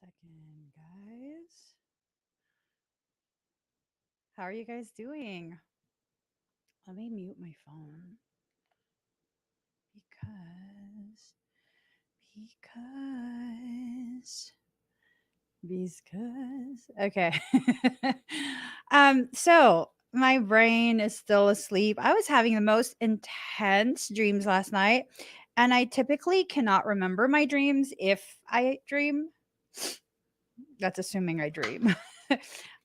second, guys. How are you guys doing? Let me mute my phone because because okay. So my brain is still asleep. I was having the most intense dreams last night, and I typically cannot remember my dreams if I dream. That's assuming I dream.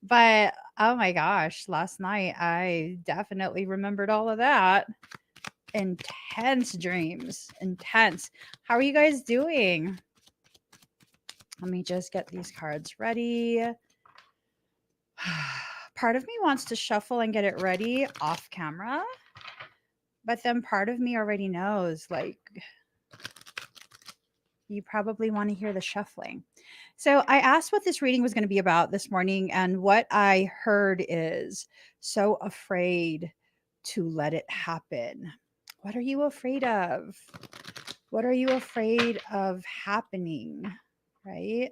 But oh my gosh, last night I definitely remembered all of that. Intense dreams. Intense. How are you guys doing? Let me just get these cards ready. Part of me wants to shuffle and get it ready off camera, but then part of me already knows, like, you probably want to hear the shuffling. So I asked what this reading was going to be about this morning, and what I heard is so afraid to let it happen. What are you afraid of? What are you afraid of happening? Right?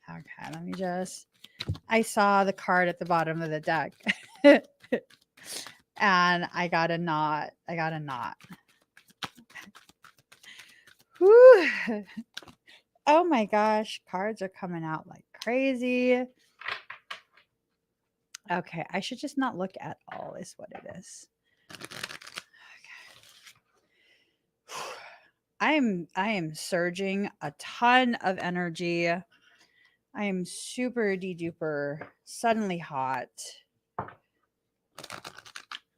Okay, let me just. I saw the card at the bottom of the deck. And I got a knot. I got a knot. Whew. Oh my gosh, cards are coming out like crazy. Okay, I should just not look at all, is what it is. Okay. I am surging a ton of energy. I am super de-duper suddenly hot.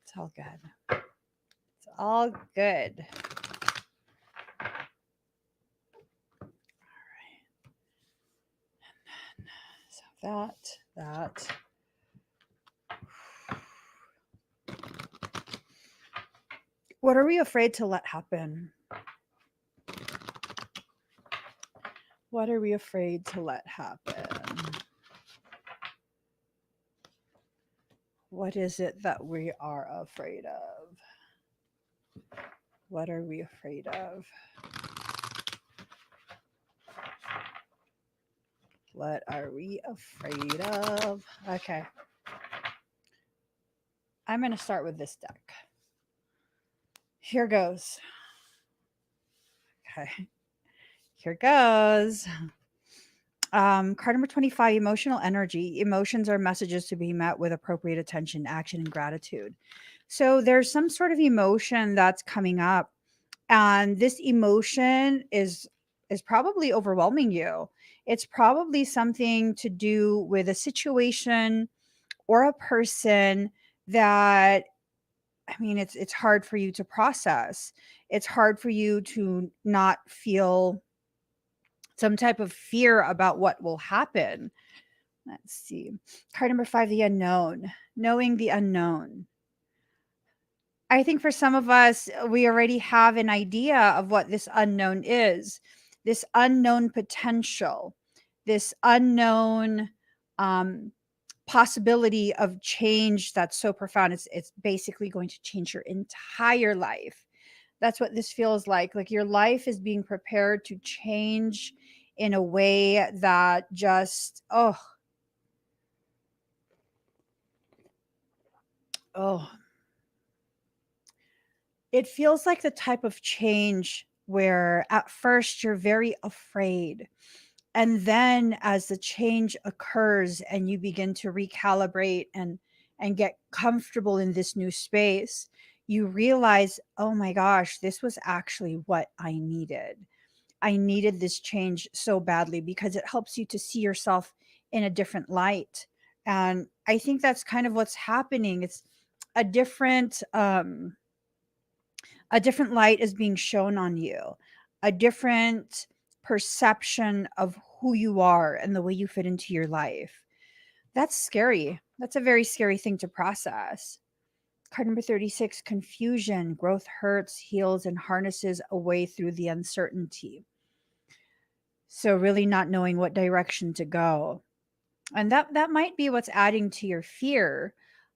It's all good. It's all good. All right. And then, so that. What are we afraid to let happen? What are we afraid to let happen? What is it that we are afraid of? What are we afraid of? What are we afraid of? Okay. I'm going to start with this deck. Here goes. Okay. Here goes. Card number 25, emotional energy. Emotions are messages to be met with appropriate attention, action, and gratitude. So there's some sort of emotion that's coming up, and this emotion is probably overwhelming you. It's probably something to do with a situation or a person that, I mean, it's hard for you to process. It's hard for you to not feel some type of fear about what will happen. Let's see. Card number 5, the unknown. Knowing the unknown. I think for some of us, we already have an idea of what this unknown is. This unknown potential, this unknown possibility of change that's so profound. It's basically going to change your entire life. That's what this feels like. Like your life is being prepared to change in a way that just, oh, it feels like the type of change where at first you're very afraid. And then as the change occurs and you begin to recalibrate and get comfortable in this new space, you realize, oh my gosh, this was actually what I needed. I needed this change so badly because it helps you to see yourself in a different light. And I think that's kind of what's happening. It's a different a different light is being shown on you, a different perception of who you are and the way you fit into your life. That's scary. That's a very scary thing to process. Card number 36, confusion. Growth hurts, heals, and harnesses a way through the uncertainty. So really not knowing what direction to go. And that might be what's adding to your fear.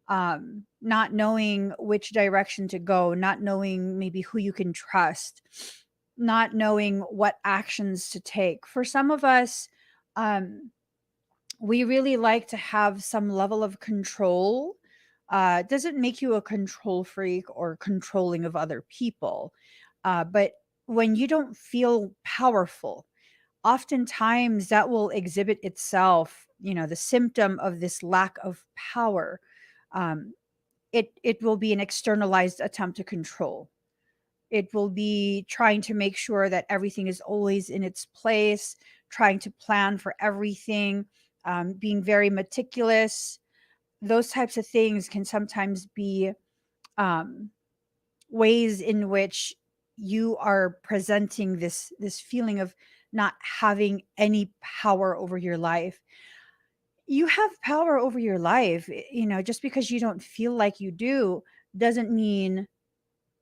Not knowing which direction to go, not knowing maybe who you can trust. not knowing what actions to take. For some of us, um, we really like to have some level of control. It doesn't make you a control freak or controlling of other people. But when you don't feel powerful, oftentimes that will exhibit itself, the symptom of this lack of power. Um, it will be an externalized attempt to control. It will be trying to make sure that everything is always in its place, trying to plan for everything, being very meticulous. Those types of things can sometimes be um, ways in which you are presenting this feeling of not having any power over your life. You have power over your life. Just because you don't feel like you do doesn't mean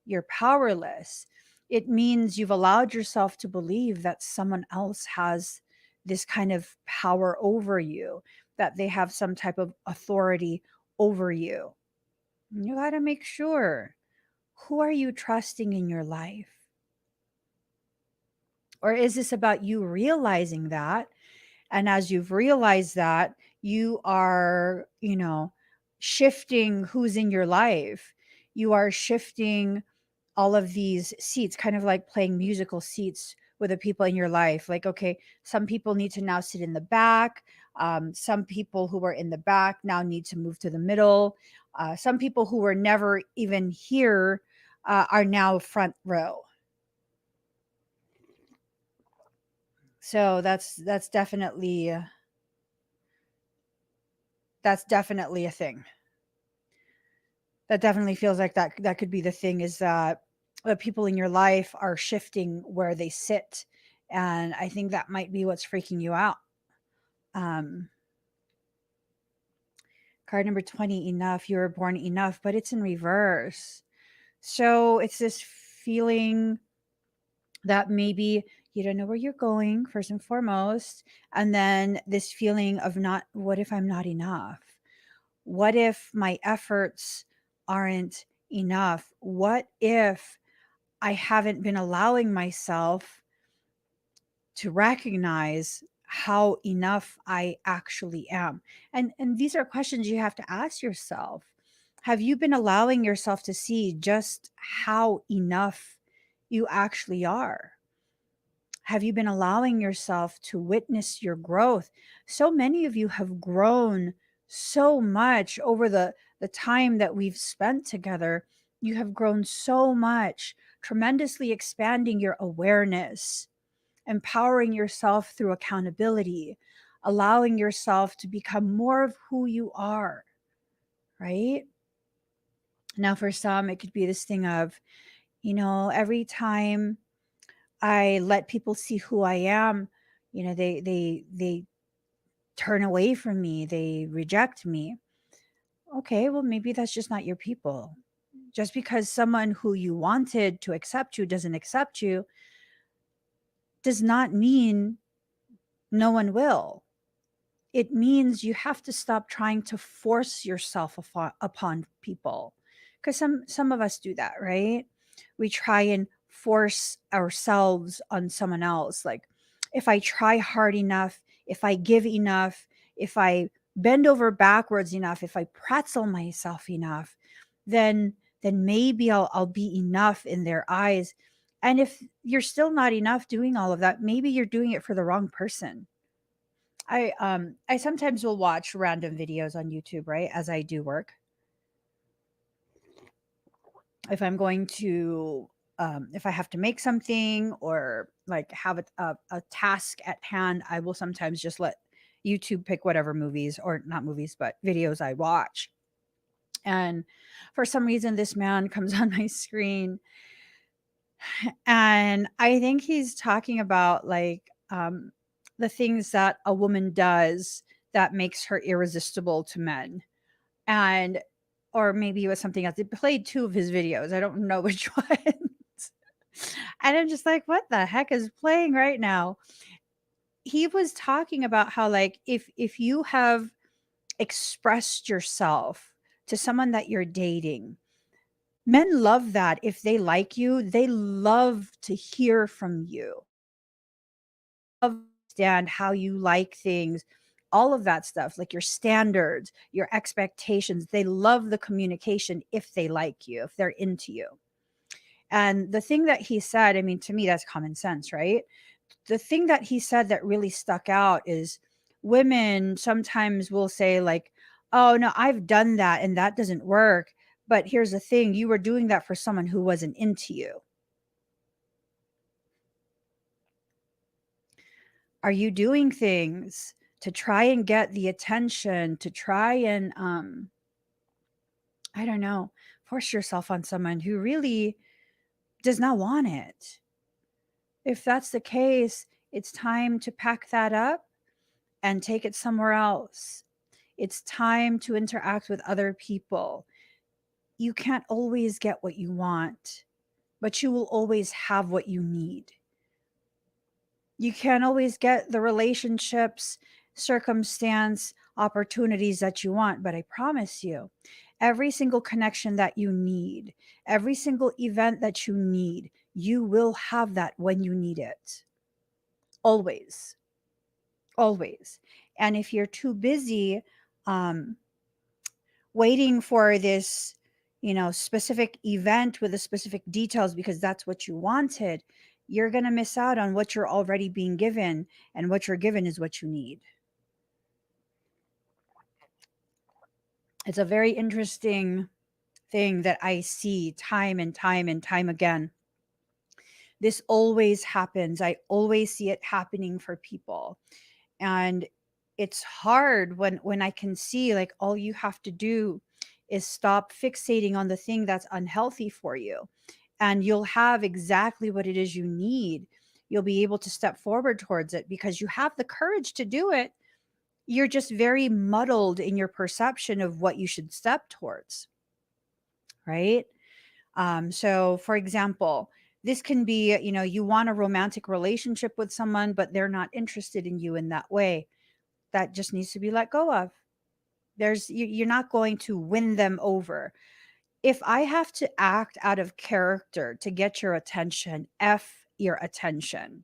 you're powerless. It means you've allowed yourself to believe that someone else has this kind of power over you, that they have some type of authority over you. You got to make sure, who are you trusting in your life? Or is this about you realizing that? And as you've realized that, you are, shifting who's in your life. You are shifting all of these seats, kind of like playing musical seats with the people in your life. Like, okay, some people need to now sit in the back. Some people who were in the back now need to move to the middle. Some people who were never even here are now front row. So that's definitely a thing. That definitely feels like that could be the thing, is that the people in your life are shifting where they sit, and I think that might be what's freaking you out. um Card number 20, enough. You were born enough, but it's in reverse. So it's this feeling that maybe you don't know where you're going, first and foremost, and then this feeling of, not, what if I'm not enough? What if my efforts aren't enough? What if I haven't been allowing myself to recognize how enough I actually am? And these are questions you have to ask yourself. Have you been allowing yourself to see just how enough you actually are? Have you been allowing yourself to witness your growth? So many of you have grown so much over the time that we've spent together. You have grown so much, tremendously expanding your awareness, empowering yourself through accountability, allowing yourself to become more of who you are, right? Now, for some, it could be this thing of, every time I let people see who I am, they turn away from me, they reject me. Okay, well, maybe that's just not your people. Just because someone who you wanted to accept you doesn't accept you does not mean no one will. It means you have to stop trying to force yourself upon people, because some of us do that, right? We try and force ourselves on someone else. Like, if I try hard enough, if I give enough, if I bend over backwards enough, if I pretzel myself enough, then maybe I'll be enough in their eyes. And if you're still not enough doing all of that, maybe you're doing it for the wrong person. I sometimes will watch random videos on YouTube, right, as I do work. If I'm going to if I have to make something, or like have a task at hand, I will sometimes just let YouTube pick whatever movies, or not movies, but videos I watch. And for some reason, this man comes on my screen, and I think he's talking about, like, the things that a woman does that makes her irresistible to men. And or maybe it was something else. It played two of his videos. I don't know which ones. And I'm just like, what the heck is playing right now? He was talking about how, like, if you have expressed yourself to someone that you're dating, Men love that. If they like you, they love to hear from you. Love to understand how you like things, all of that stuff, like your standards, your expectations. They love the communication if they like you, if they're into you. And the thing that he said, I mean, to me, that's common sense, right? The thing that he said that really stuck out is women sometimes will say, like, oh, no, I've done that and that doesn't work. But here's the thing, you were doing that for someone who wasn't into you. Are you doing things to try and get the attention, to try and, I don't know, force yourself on someone who really does not want it? If that's the case, it's time to pack that up and take it somewhere else. It's time to interact with other people. You can't always get what you want, but you will always have what you need. You can't always get the relationships, circumstance, opportunities that you want, but I promise you, every single connection that you need, every single event that you need, you will have that when you need it. Always, always. And if you're too busy, um, waiting for this, specific event with the specific details because that's what you wanted, you're going to miss out on what you're already being given. And what you're given is what you need. It's a very interesting thing that I see time and time and time again. This always happens. I always see it happening for people. And it's hard when I can see, like, all you have to do is stop fixating on the thing that's unhealthy for you, and you'll have exactly what it is you need. You'll be able to step forward towards it because you have the courage to do it. You're just very muddled in your perception of what you should step towards, right? So for example, this can be, you want a romantic relationship with someone but they're not interested in you in that way. That just needs to be let go of. You're not going to win them over. If I have to act out of character to get your attention, F your attention.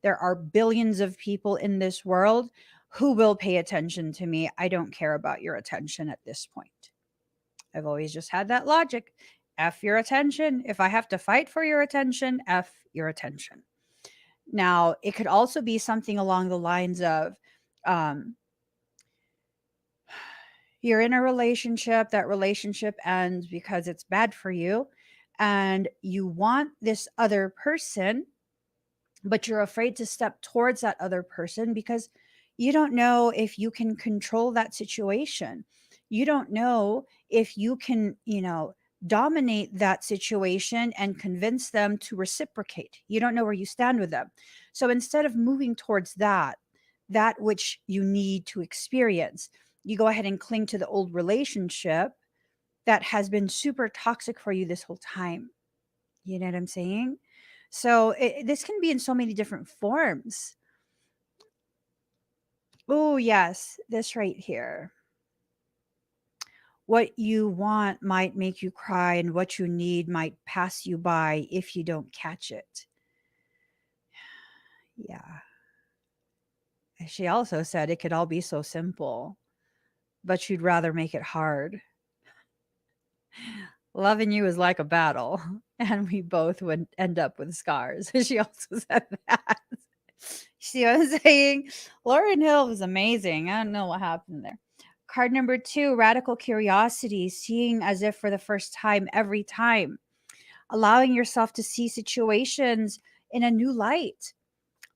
There are billions of people in this world who will pay attention to me. I don't care about your attention at this point. I've always just had that logic. F your attention. If I have to fight for your attention, F your attention. Now, it could also be something along the lines of, um, you're in a relationship, that relationship ends because it's bad for you, and you want this other person, but you're afraid to step towards that other person because you don't know if you can control that situation. You don't know if you can, dominate that situation and convince them to reciprocate. You don't know where you stand with them. So instead of moving towards that which you need to experience, you go ahead and cling to the old relationship that has been super toxic for you this whole time. You know what I'm saying? So this can be in so many different forms. Oh, yes, this right here. What you want might make you cry, and what you need might pass you by if you don't catch it. Yeah. She also said it could all be so simple, but you'd rather make it hard. Loving you is like a battle, and we both would end up with scars. She also said that. See what I'm saying? Lauryn Hill was amazing. I don't know what happened there. Card number 2, radical curiosity, seeing as if for the first time every time, allowing yourself to see situations in a new light,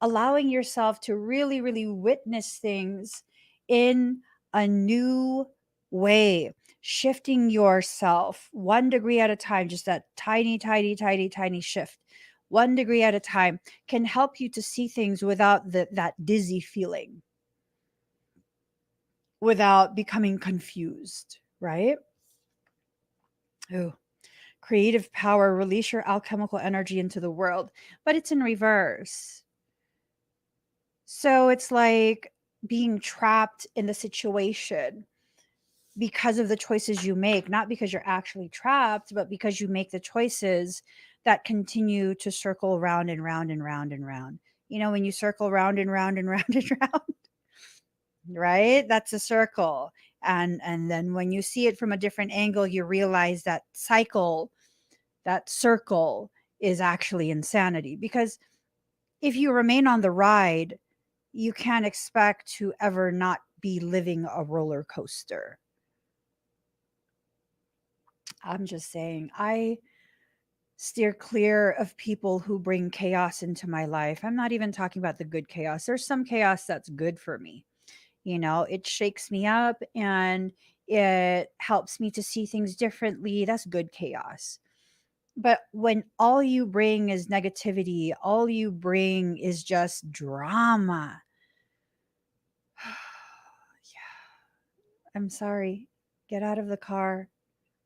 allowing yourself to really, really witness things in a new way, shifting yourself 1 degree at a time, just that tiny, tiny, tiny, tiny shift. 1 degree at a time can help you to see things without that dizzy feeling, without becoming confused, right? Ooh. Creative power, release your alchemical energy into the world, but it's in reverse. So it's like being trapped in the situation. because of the choices you make, not because you're actually trapped, but because you make the choices that continue to circle round and round and round and round. You know, when you circle round and round and round and round, right? That's a circle. And then when you see it from a different angle, you realize that that circle is actually insanity. Because if you remain on the ride, you can't expect to ever not be living a roller coaster. I'm just saying, I steer clear of people who bring chaos into my life. I'm not even talking about the good chaos. There's some chaos that's good for me. You know, it shakes me up and it helps me to see things differently. That's good chaos. But when all you bring is negativity, all you bring is just drama. I'm sorry. Get out of the car.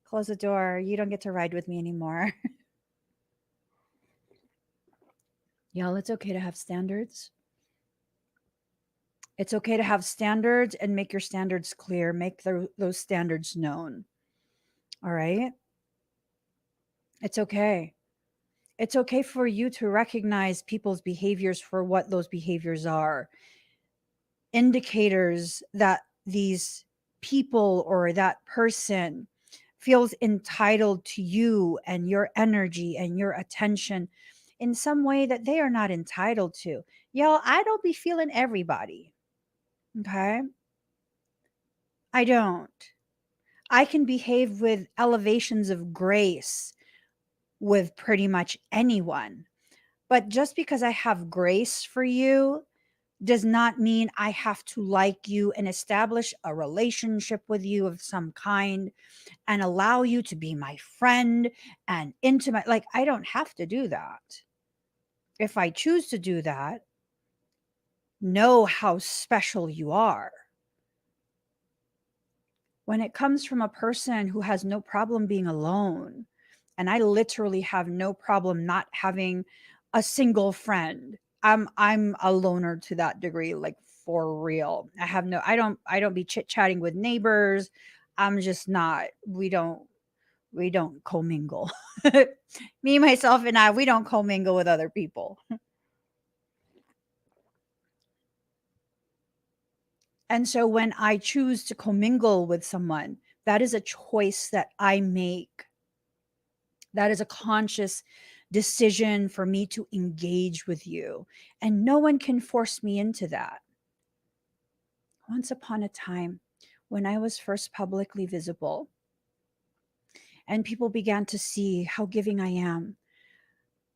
Close the door. You don't get to ride with me anymore. Y'all, it's okay to have standards. It's okay to have standards and make your standards clear. Make those standards known. All right? It's okay. It's okay for you to recognize people's behaviors for what those behaviors are. Indicators that these people or that person feels entitled to you and your energy and your attention in some way that they are not entitled to. Y'all, I don't be feeling everybody. Okay? I don't. I can behave with elevations of grace with pretty much anyone. But just because I have grace for you does not mean I have to like you and establish a relationship with you of some kind and allow you to be my friend and intimate. Like, I don't have to do that. If I choose to do that, know how special you are. When it comes from a person who has no problem being alone, and I literally have no problem not having a single friend. I'm a loner to that degree, like for real. I don't be chit-chatting with neighbors. I'm just not. We don't commingle. Me, myself, and I, we don't commingle with other people. And so when I choose to commingle with someone, that is a choice that I make. That is a conscious decision for me to engage with you. And no one can force me into that. Once upon a time, when I was first publicly visible and people began to see how giving I am.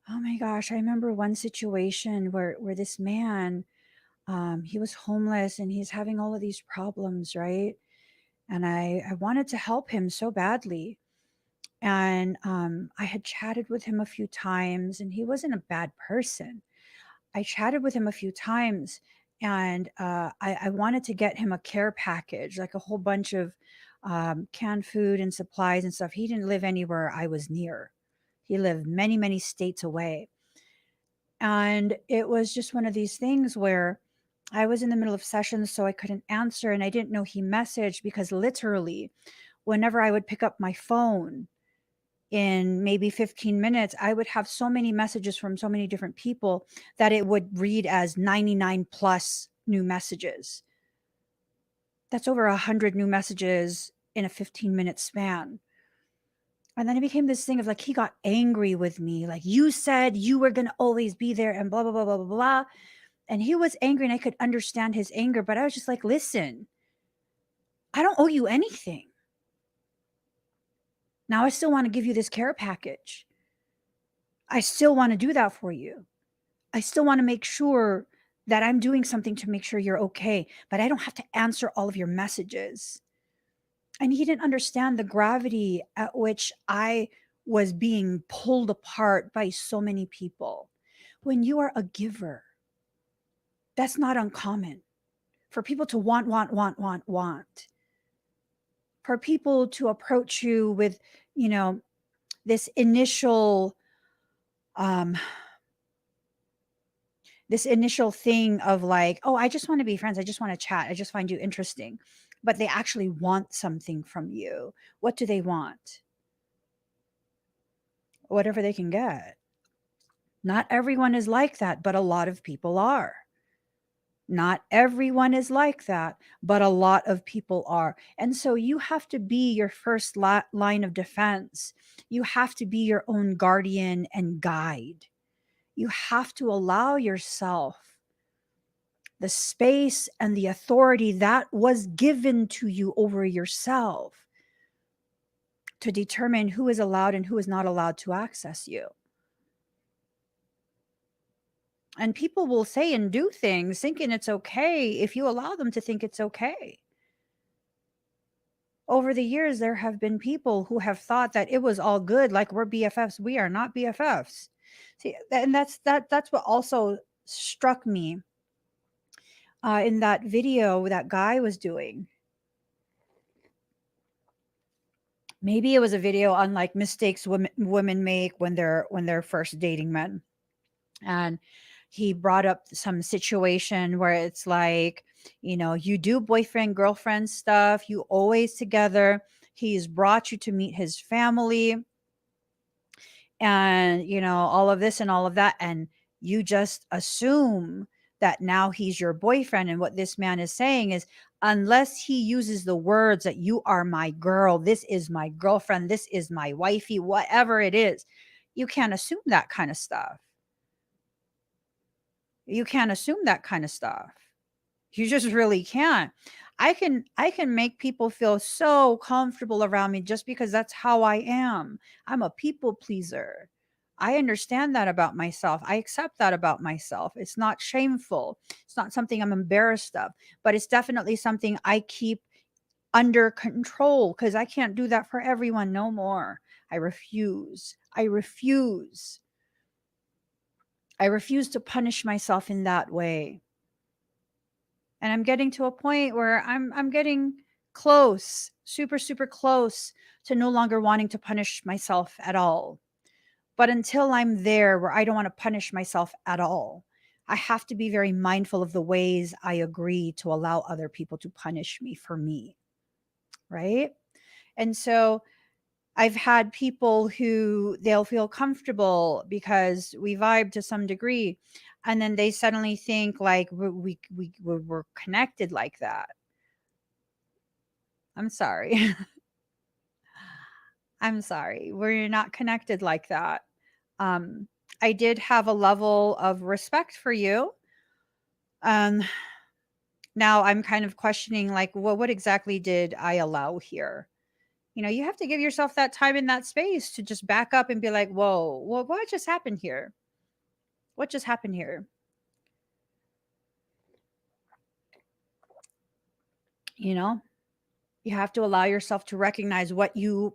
Oh my gosh, I remember one situation where this man, he was homeless and he's having all of these problems, right? And I wanted to help him so badly. And I had chatted with him a few times, and he wasn't a bad person. I chatted with him a few times, and I wanted to get him a care package, like a whole bunch of canned food and supplies and stuff. He didn't live anywhere I was near. He lived many, many states away. And it was just one of these things where I was in the middle of sessions, so I couldn't answer. And I didn't know he messaged because literally, whenever I would pick up my phone, in maybe 15 minutes, I would have so many messages from so many different people that it would read as 99 plus new messages. That's over 100 new messages in a 15-minute span. And then it became this thing of like, he got angry with me. Like, you said you were going to always be there and blah, blah, blah, blah, blah, blah. And he was angry and I could understand his anger. But I was just like, listen, I don't owe you anything. Now I still want to give you this care package. I still want to do that for you. I still want to make sure that I'm doing something to make sure you're okay, but I don't have to answer all of your messages. And he didn't understand the gravity at which I was being pulled apart by so many people. When you are a giver, that's not uncommon. For people to want. For people to approach you with, this initial this initial thing of like, oh, I just want to be friends. I just want to chat. I just find you interesting. But they actually want something from you. What do they want? Whatever they can get. Not everyone is like that, but a lot of people are. Not everyone is like that, but a lot of people are. And so you have to be your first line of defense. You have to be your own guardian and guide. You have to allow yourself the space and the authority that was given to you over yourself to determine who is allowed and who is not allowed to access you. And people will say and do things thinking it's okay if you allow them to think it's okay. Over the years, there have been people who have thought that it was all good, like we're BFFs. We are not BFFs. See, and that's what also struck me in that video that guy was doing. Maybe it was a video on like mistakes women make when they're first dating men. And he brought up some situation where it's like, you do boyfriend girlfriend stuff, you always together. He's brought you to meet his family and all of this and all of that, and you just assume that now he's your boyfriend. And what this man is saying is, unless he uses the words that you are my girl, this is my girlfriend, this is my wifey, whatever it is, you can't assume that kind of stuff. You can't assume that kind of stuff. You just really can't. I can make people feel so comfortable around me just because that's how I am. I'm a people pleaser. I understand that about myself. I accept that about myself. It's not shameful. It's not something I'm embarrassed of, but it's definitely something I keep under control because I can't do that for everyone no more. I refuse. I refuse. I refuse to punish myself in that way. And I'm getting to a point where I'm getting close, super super close to no longer wanting to punish myself at all. But until I'm there where I don't want to punish myself at all, I have to be very mindful of the ways I agree to allow other people to punish me for me, right? And so I've had people who they'll feel comfortable because we vibe to some degree, and then they suddenly think like we're connected like that. I'm sorry. I'm sorry. We're not connected like that. Um, I did have a level of respect for you. Um, Now I'm kind of questioning, like, well, what exactly did I allow here? You have to give yourself that time and that space to just back up and be like, whoa, well, what just happened here? What just happened here? You know, you have to allow yourself to recognize what you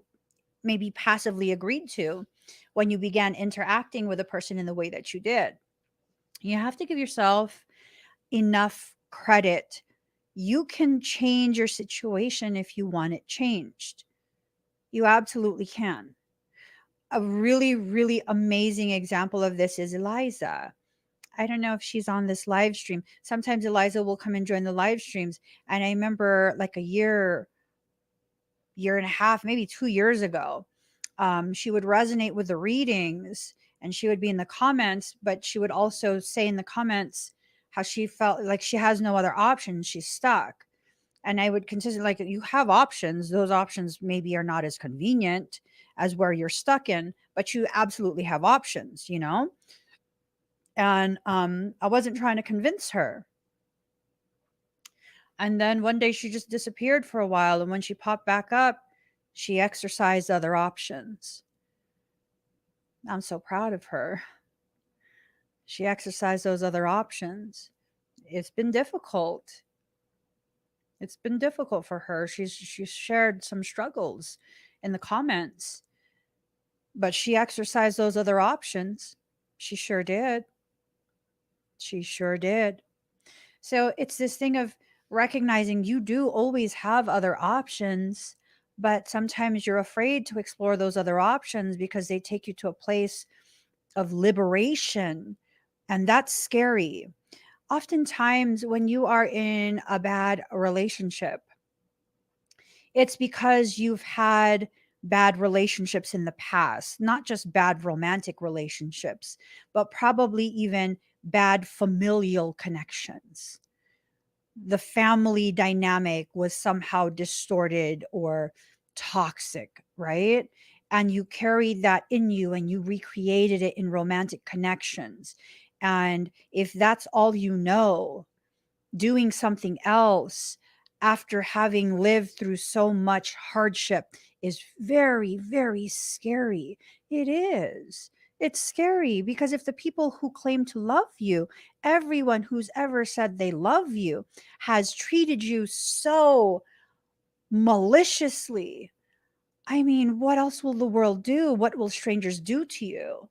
maybe passively agreed to when you began interacting with a person in the way that you did. You have to give yourself enough credit. You can change your situation if you want it changed. You absolutely can. A really, really amazing example of this is Eliza. I don't know if she's on this live stream. Sometimes Eliza will come and join the live streams. And I remember like a year and a half, maybe 2 years ago, she would resonate with the readings and she would be in the comments, but she would also say in the comments how she felt like she has no other option. She's stuck. And I would consistently like, you have options. Those options maybe are not as convenient as where you're stuck in, but you absolutely have options. And I wasn't trying to convince her. And then one day she just disappeared for a while. And when she popped back up, she exercised other options. I'm so proud of her. She exercised those other options. It's been difficult. It's been difficult for her. She's shared some struggles in the comments, but she exercised those other options. She sure did. She sure did. So it's this thing of recognizing you do always have other options, but sometimes you're afraid to explore those other options because they take you to a place of liberation And that's scary. Oftentimes, when you are in a bad relationship, it's because you've had bad relationships in the past, not just bad romantic relationships, but probably even bad familial connections. The family dynamic was somehow distorted or toxic, right? And you carried that in you and you recreated it in romantic connections. And if that's all you know, doing something else after having lived through so much hardship is very, very scary. It is. It's scary because if the people who claim to love you, everyone who's ever said they love you, has treated you so maliciously, I mean, what else will the world do? What will strangers do to you?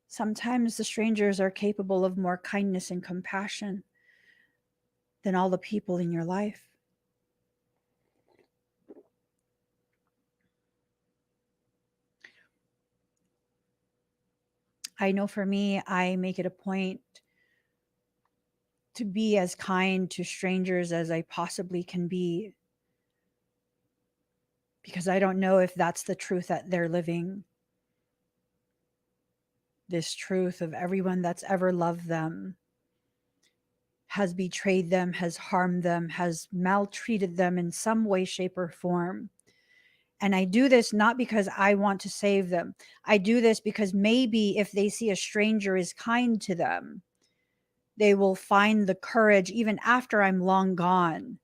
Sometimes the strangers are capable of more kindness and compassion than all the people in your life. I know for me, I make it a point to be as kind to strangers as I possibly can be because I don't know if that's the truth that they're living. This truth of everyone that's ever loved them has betrayed them, has harmed them, has maltreated them in some way, shape, or form. And I do this not because I want to save them. I do this because maybe if they see a stranger is kind to them, they will find the courage, even after I'm long gone,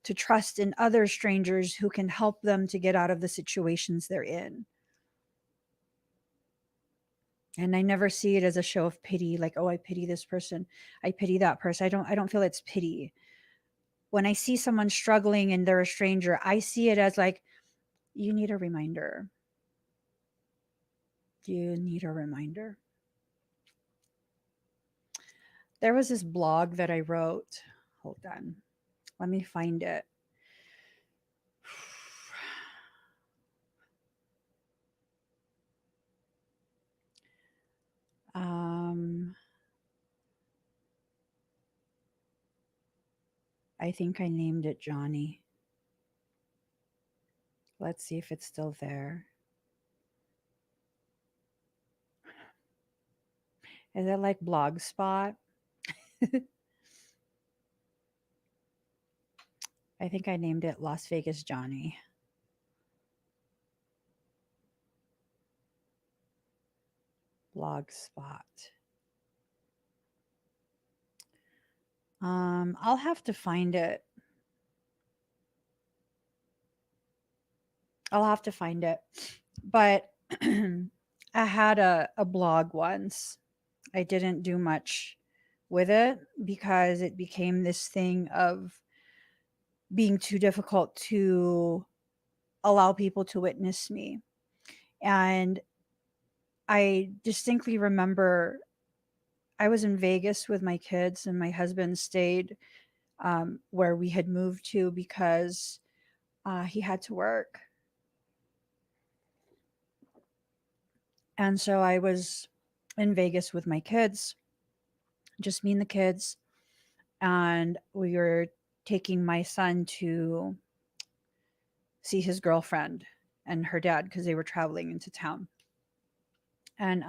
to trust in other strangers who can help them to get out of the situations they're in. And I never see it as a show of pity, like, oh, I pity this person, I pity that person. I don't feel it's pity. When I see someone struggling and they're a stranger, I see it as like, you need a reminder. You need a reminder. There was this blog that I wrote. Hold on. Let me find it. Um, I think I named it Johnny. Let's see if it's still there. Is it like Blogspot? I think I named it Las Vegas Johnny. Blogspot. I'll have to find it. I'll have to find it. But I had a blog once. I didn't do much with it because it became this thing of being too difficult to allow people to witness me. And I distinctly remember I was in Vegas with my kids, and my husband stayed where we had moved to because he had to work. And so I was in Vegas with my kids, just me and the kids. And we were taking my son to see his girlfriend and her dad because they were traveling into town. And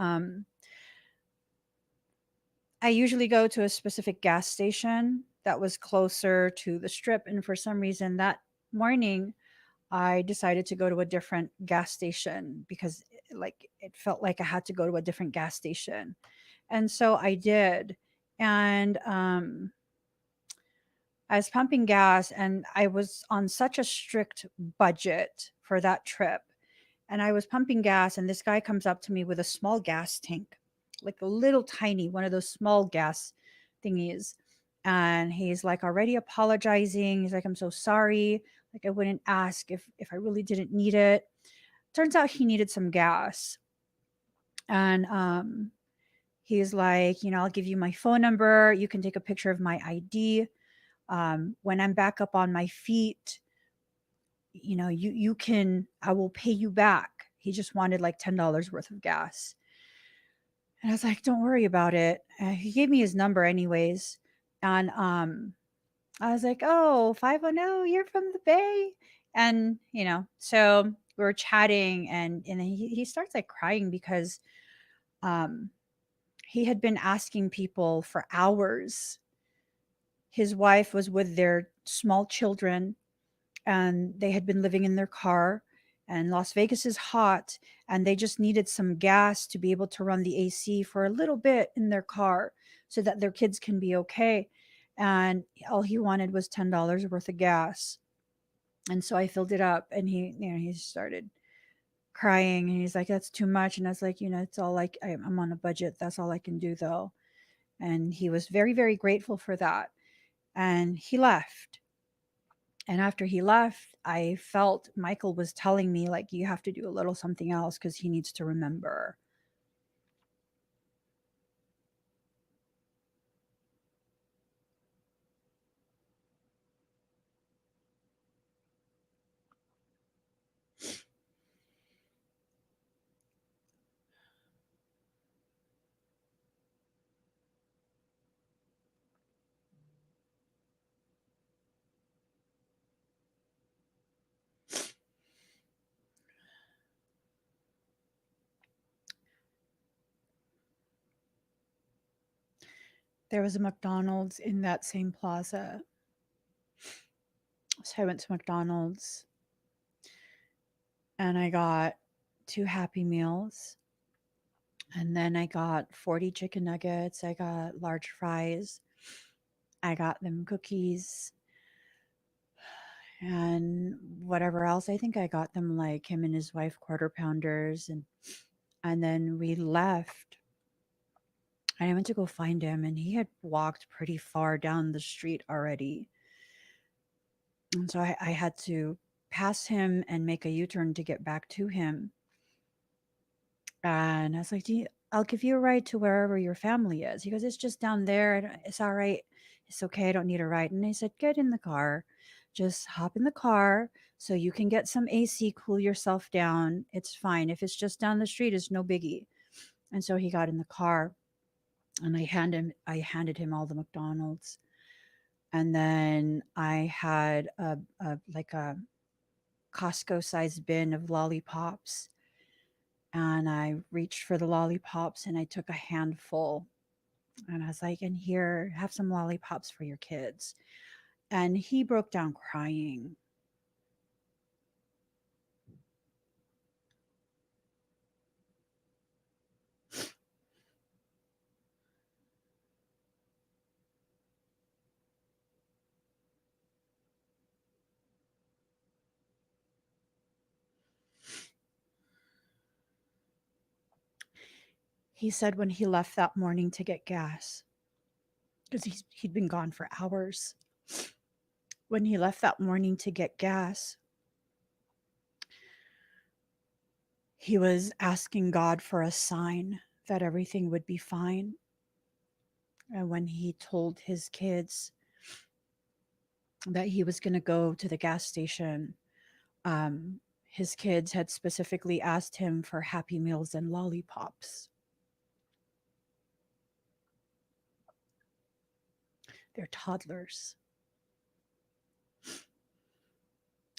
I usually go to a specific gas station that was closer to the strip. And for some reason that morning, I decided to go to a different gas station because like it felt like I had to go to a different gas station. And so I did. And I was pumping gas and I was on such a strict budget for that trip. And I was pumping gas, and this guy comes up to me with a small gas tank, like a little tiny one of those small gas thingies. And he's like already apologizing. He's like, I'm so sorry. Like I wouldn't ask if I really didn't need it. Turns out he needed some gas. And he's like, I'll give you my phone number. You can take a picture of my ID. When I'm back up on my feet, you can, I will pay you back. He just wanted like $10 worth of gas. And I was like, "Don't worry about it." He gave me his number anyways, and I was like, "Oh, 510, you're from the Bay?" And, so we were chatting, and then he starts, like, crying because, um, he had been asking people for hours. His wife was with their small children, and they had been living in their car, and Las Vegas is hot, and they just needed some gas to be able to run the AC for a little bit in their car so that their kids can be okay. And all he wanted was $10 worth of gas. And so I filled it up, and he started crying, and he's like, "That's too much." And I was like, "It's all like I'm on a budget. That's all I can do though." And he was very, very grateful for that. And he left. And after he left, I felt Michael was telling me, like, you have to do a little something else because he needs to remember. There was a McDonald's in that same plaza. So I went to McDonald's and I got 2 Happy Meals. And then I got 40 chicken nuggets. I got large fries. I got them cookies and whatever else. I think I got them, like, him and his wife, quarter pounders. And then we left. And I went to go find him, and he had walked pretty far down the street already. And so I had to pass him and make a U-turn to get back to him. And I was like, I'll give you a ride to wherever your family is. He goes, "It's just down there. It's all right. It's okay. I don't need a ride." And I said, "Get in the car. Just hop in the car so you can get some AC, cool yourself down. It's fine. If it's just down the street, it's no biggie." And so he got in the car, and I handed him all the McDonald's. And then I had a Costco sized bin of lollipops, and I reached for the lollipops and I took a handful, and I was like, "And here, have some lollipops for your kids." And he broke down crying. He said when he left that morning to get gas, because he'd been gone for hours. When he left that morning to get gas, he was asking God for a sign that everything would be fine. And when he told his kids that he was going to go to the gas station, his kids had specifically asked him for Happy Meals and lollipops. They're toddlers.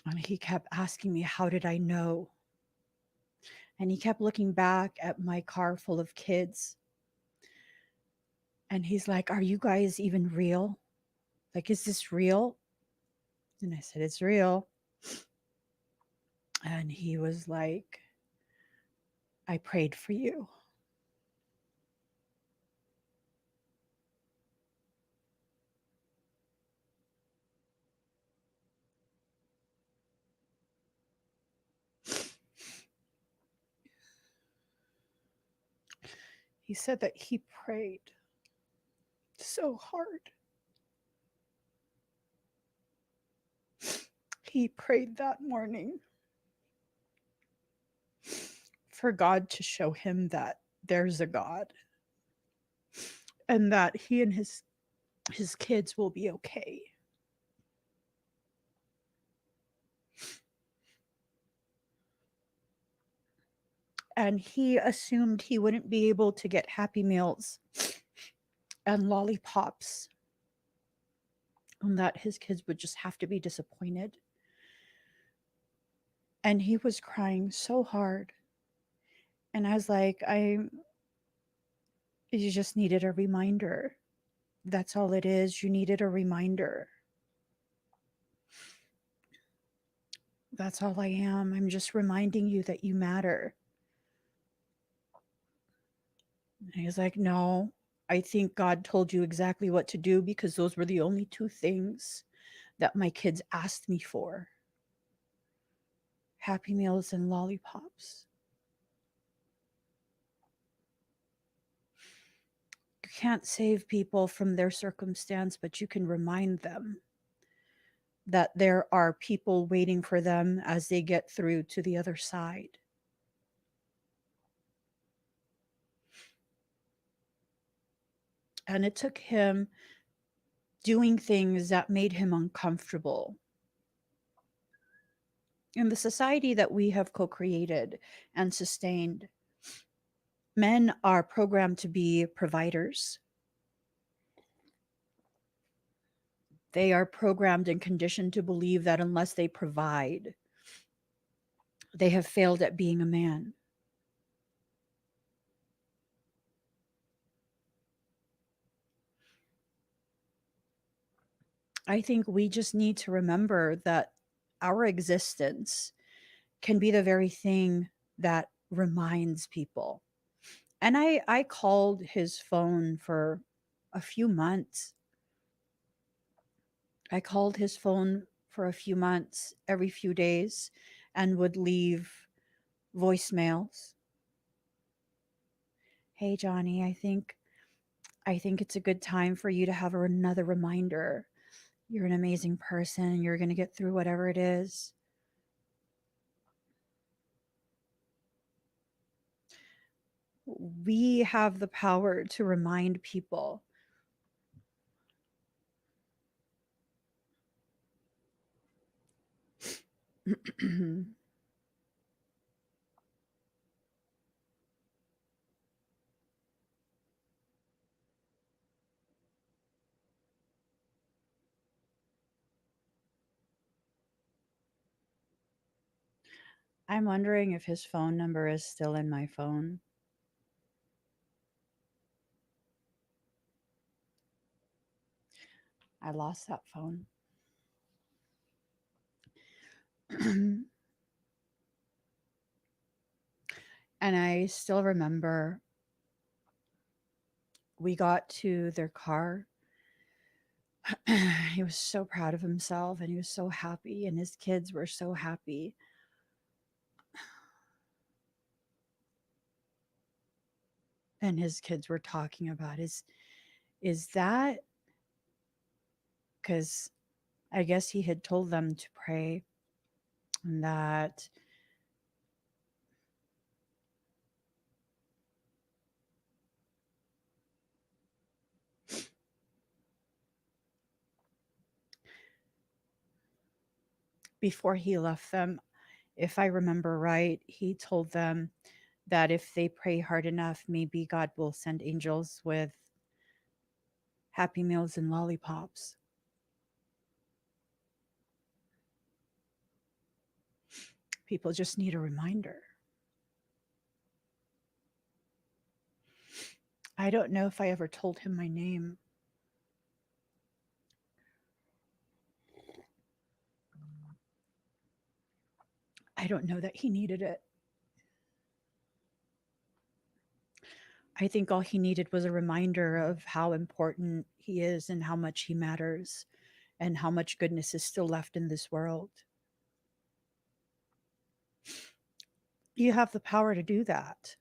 And he kept asking me, "How did I know?" And he kept looking back at my car full of kids. And he's like, "Are you guys even real? Like, is this real?" And I said, "It's real." And he was like, "I prayed for you." He said that he prayed so hard. He prayed that morning for God to show him that there's a God and that he and his kids will be okay. and he assumed he wouldn't be able to get Happy Meals and lollipops, and that his kids would just have to be disappointed. And he was crying so hard. And I was like, you just needed a reminder. That's all it is. You needed a reminder. That's all I am. I'm just reminding you that you matter. And he's like, no, I think God told you exactly what to do because those were the only two things that my kids asked me for: Happy Meals and lollipops. You can't save people from their circumstance, but you can remind them that there are people waiting for them as they get through to the other side. And it took him doing things that made him uncomfortable. In the society that we have co created and sustained, men are programmed to be providers. They are programmed and conditioned to believe that unless they provide, they have failed at being a man. I think we just need to remember that our existence can be the very thing that reminds people. And I called his phone for a few months. I called his phone for a few months every few days and would leave voicemails. Hey Johnny, I think it's a good time for you to have another reminder. You're an amazing person. You're going to get through whatever it is. We have the power to remind people. I'm wondering if his phone number is still in my phone. I lost that phone. And I still remember we got to their car. He was so proud of himself and he was so happy, and his kids were so happy. And his kids were talking about is that because I guess he had told them to pray, and that before he left them, if I remember right, he told them that if they pray hard enough, maybe God will send angels with Happy Meals and lollipops. People just need a reminder. I don't know if I ever told him my name. I don't know that he needed it. I think all he needed was a reminder of how important he is and how much he matters and how much goodness is still left in this world. You have the power to do that.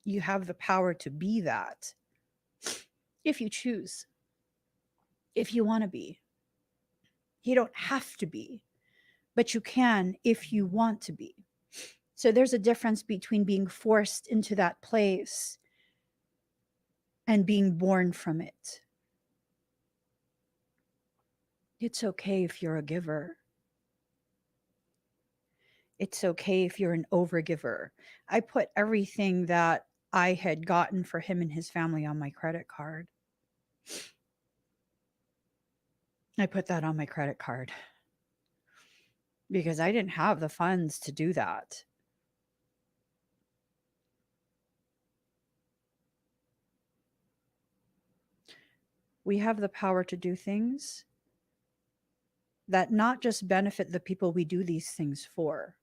You have the power to be that if you choose, if you want to be. You don't have to be, but you can if you want to be. So there's a difference between being forced into that place and being born from it. It's okay if you're a giver. It's okay if you're an overgiver. I put everything that I had gotten for him and his family on my credit card. I put that on my credit card because I didn't have the funds to do that. We have the power to do things that not just benefit the people we do these things for.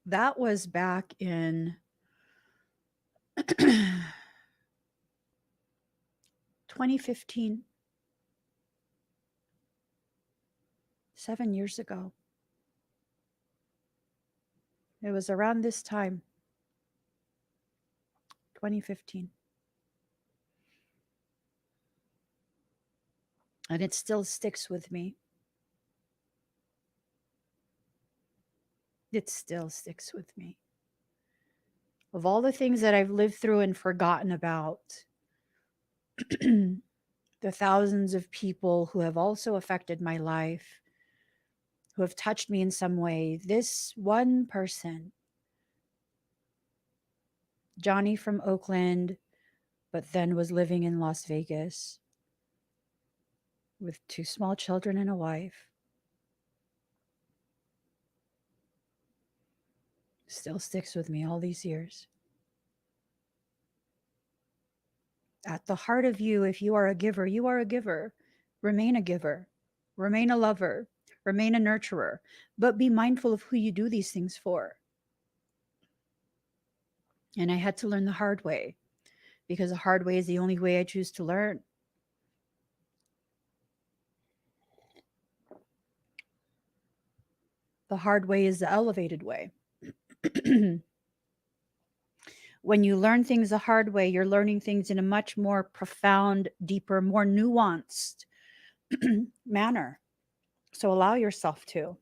That was back in 2015, 7 years ago. It was around this time, 2015. And it still sticks with me. It still sticks with me. Of all the things that I've lived through and forgotten about, the thousands of people who have also affected my life, who have touched me in some way, this one person, Johnny from Oakland, but then was living in Las Vegas with 2 small children and a wife, still sticks with me all these years. At the heart of you, if you are a giver, you are a giver. Remain a giver, remain a lover, remain a nurturer, but be mindful of who you do these things for. And I had to learn the hard way, because the hard way is the only way I choose to learn. The hard way is the elevated way. When you learn things the hard way, you're learning things in a much more profound, deeper, more nuanced manner. So allow yourself to.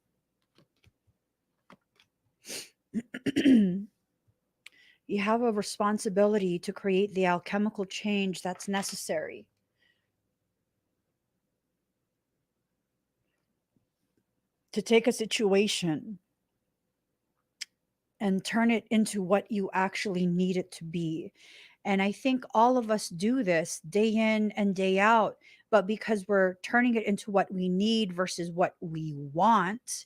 You have a responsibility to create the alchemical change that's necessary. To take a situation and turn it into what you actually need it to be. And I think all of us do this day in and day out, but because we're turning it into what we need versus what we want,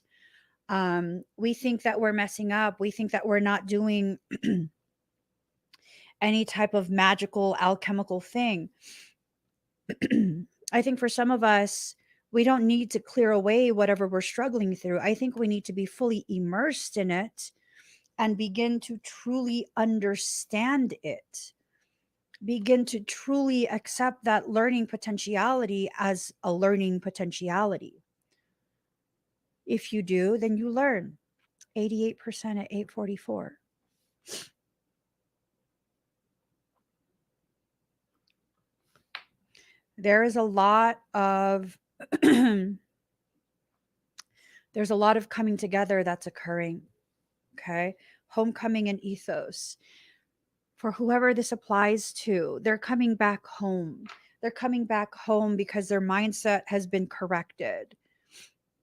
we think that we're messing up. We think that we're not doing any type of magical alchemical thing. I think for some of us, we don't need to clear away whatever we're struggling through. I think we need to be fully immersed in it and begin to truly understand it. Begin to truly accept that learning potentiality as a learning potentiality. If you do, then you learn. 88% at 844. There is a lot of there's a lot of coming together that's occurring. Okay. Homecoming and ethos. For whoever this applies to, they're coming back home. They're coming back home because their mindset has been corrected.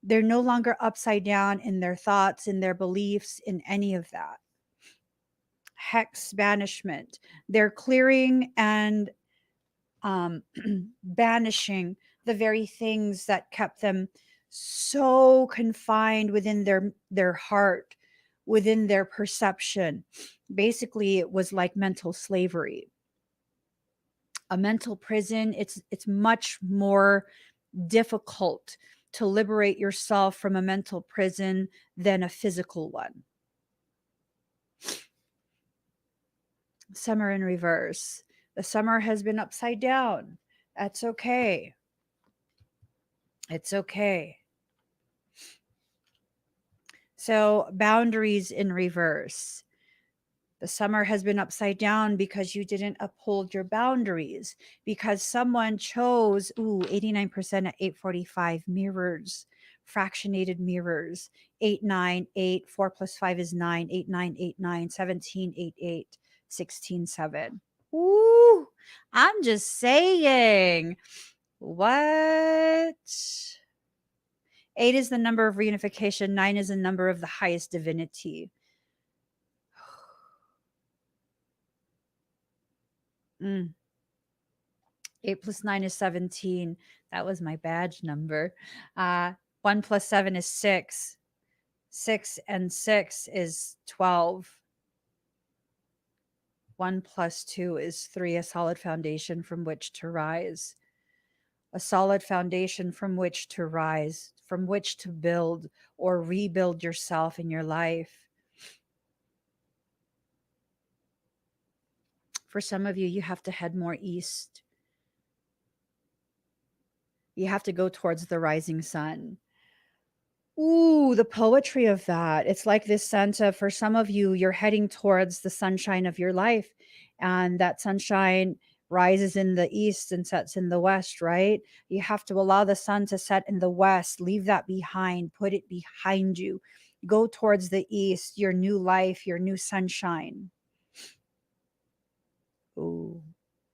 They're no longer upside down in their thoughts, in their beliefs, in any of that. Hex banishment. They're clearing and banishing the very things that kept them so confined within their heart, within their perception. Basically, it was like mental slavery. A mental prison, it's much more difficult to liberate yourself from a mental prison than a physical one. Summer in reverse. The summer has been upside down. That's okay. It's okay. So, boundaries in reverse. The summer has been upside down because you didn't uphold your boundaries, because someone chose, 89% at 845 mirrors, fractionated mirrors, 898, 4 plus 5 is 9, 8989, 1788, 167. Ooh, I'm just saying. What? 8 is the number of reunification. 9 is the number of the highest divinity. Mm. 8 plus 9 is 17. That was my badge number. 1 plus 7 is 6. 6 and 6 is 12. 1 plus 2 is 3, a solid foundation from which to rise. A solid foundation from which to rise, from which to build or rebuild yourself in your life. For some of you, you have to head more east. You have to go towards the rising sun. Ooh, the poetry of that. It's like this sense of, for some of you, you're heading towards the sunshine of your life. And that sunshine rises in the east and sets in the west, right? You have to allow the sun to set in the west, leave that behind, put it behind you. Go towards the east, your new life, your new sunshine. Ooh.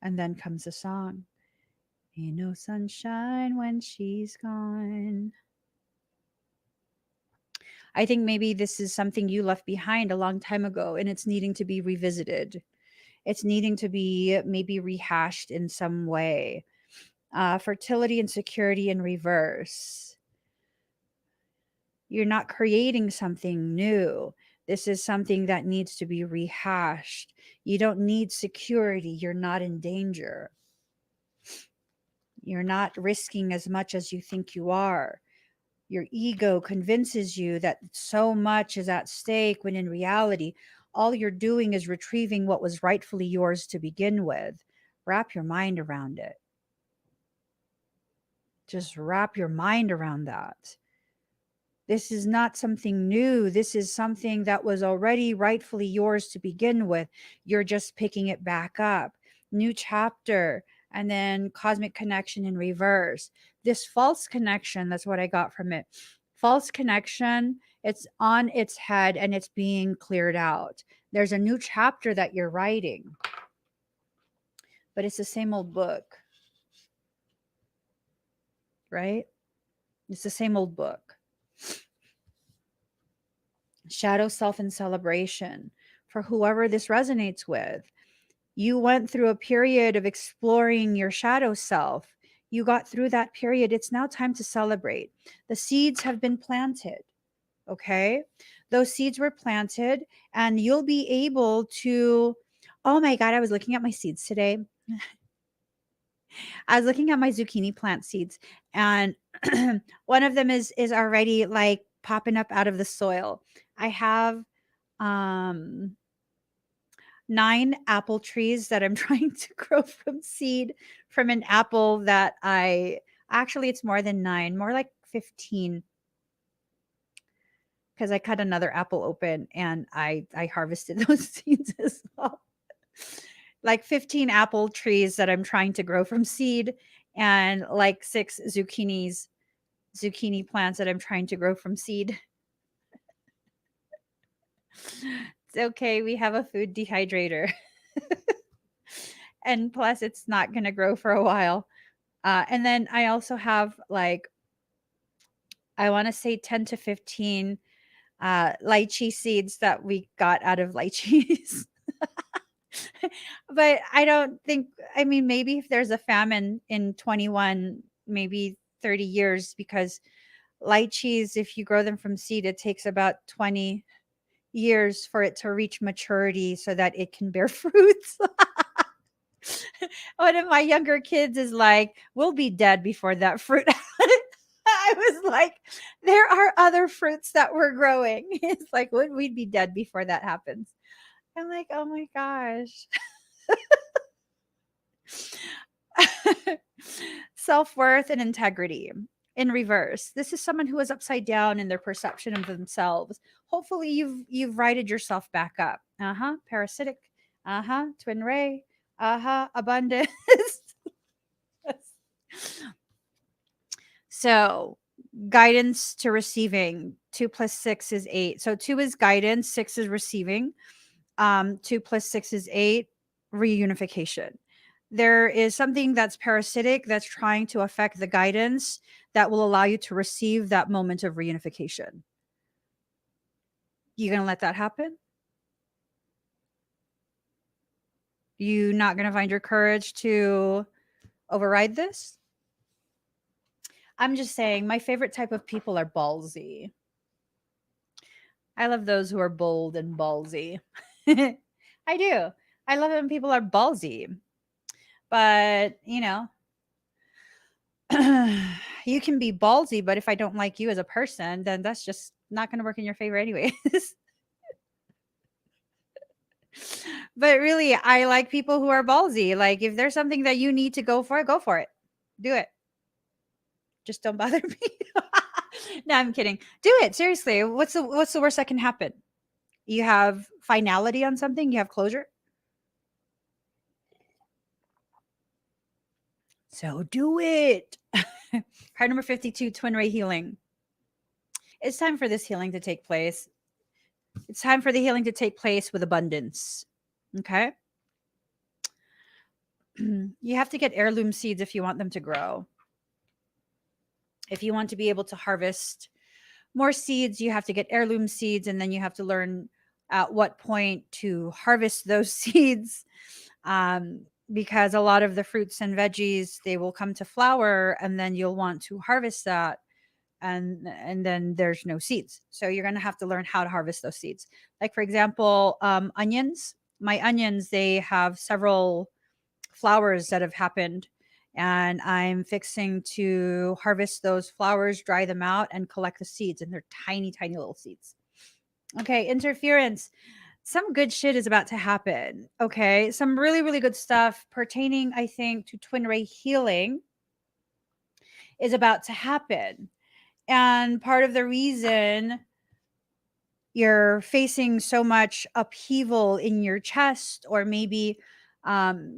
And then comes the song. Ain't no sunshine when she's gone. I think maybe this is something you left behind a long time ago and it's needing to be revisited. It's needing to be maybe rehashed in some way. Fertility and security in reverse. You're not creating something new. This is something that needs to be rehashed. You don't need security. You're not in danger. You're not risking as much as you think you are. Your ego convinces you that so much is at stake when in reality, all you're doing is retrieving what was rightfully yours to begin with. Wrap your mind around it. Just wrap your mind around that. This is not something new. This is something that was already rightfully yours to begin with. You're just picking it back up. New chapter, and then cosmic connection in reverse. This false connection, that's what I got from it. False connection, it's on its head and it's being cleared out. There's a new chapter that you're writing, but it's the same old book, right? It's the same old book. Shadow self and celebration. For whoever this resonates with, you went through a period of exploring your shadow self. You got through that period. It's now time to celebrate. The seeds have been planted. Okay. Those seeds were planted, and you'll be able to. Oh my God. I was looking at my seeds today. I was looking at my zucchini plant seeds, and one of them is already like popping up out of the soil. I have um 9 apple trees that I'm trying to grow from seed from an apple that I actually, it's more than 9, more like 15, because I cut another apple open and I harvested those seeds as well. Like 15 apple trees that I'm trying to grow from seed, and like 6 zucchini plants that I'm trying to grow from seed. It's okay, we have a food dehydrator. And plus it's not going to grow for a while. And then I also have like, I want to say 10 to 15 lychee seeds that we got out of lychees. But I don't think, I mean, maybe if there's a famine in 21, maybe 30 years, because lychees, if you grow them from seed, it takes about 20 years for it to reach maturity so that it can bear fruits. One of my younger kids is like, we'll be dead before that fruit. I was like, there are other fruits that we're growing. It's like, we'd be dead before that happens. I'm like, oh my gosh. Self-worth and integrity in reverse. This is someone who is upside down in their perception of themselves. Hopefully you've righted yourself back up. Parasitic. Twin ray. Abundance. So guidance to receiving. 2 plus 6 is 8. So 2 is guidance, 6 is receiving. 2 plus 6 is 8, reunification. There is something that's parasitic that's trying to affect the guidance that will allow you to receive that moment of reunification. You gonna let that happen? You not gonna find your courage to override this? I'm just saying, my favorite type of people are ballsy. I love those who are bold and ballsy. I do. I love it when people are ballsy. But, you can be ballsy, but if I don't like you as a person, then that's just not going to work in your favor anyways. But really, I like people who are ballsy. Like if there's something that you need to go for it, go for it. Do it. Just don't bother me. No, I'm kidding. Do it. Seriously. What's the worst that can happen? You have finality on something, you have closure. So do it. Card number 52, twin ray healing. It's time for this healing to take place. It's time for the healing to take place with abundance. Okay. You have to get heirloom seeds if you want them to grow. If you want to be able to harvest more seeds, you have to get heirloom seeds, and then you have to learn at what point to harvest those seeds. Because a lot of the fruits and veggies, they will come to flower, and then you'll want to harvest that, and then there's no seeds. So you're going to have to learn how to harvest those seeds. Like for example, onions. My onions, they have several flowers that have happened, and I'm fixing to harvest those flowers, dry them out, and collect the seeds, and they're tiny, tiny little seeds. Okay, interference. Some good shit is about to happen. Okay, some really, really good stuff pertaining, I think, to twin ray healing is about to happen. And part of the reason you're facing so much upheaval in your chest, or maybe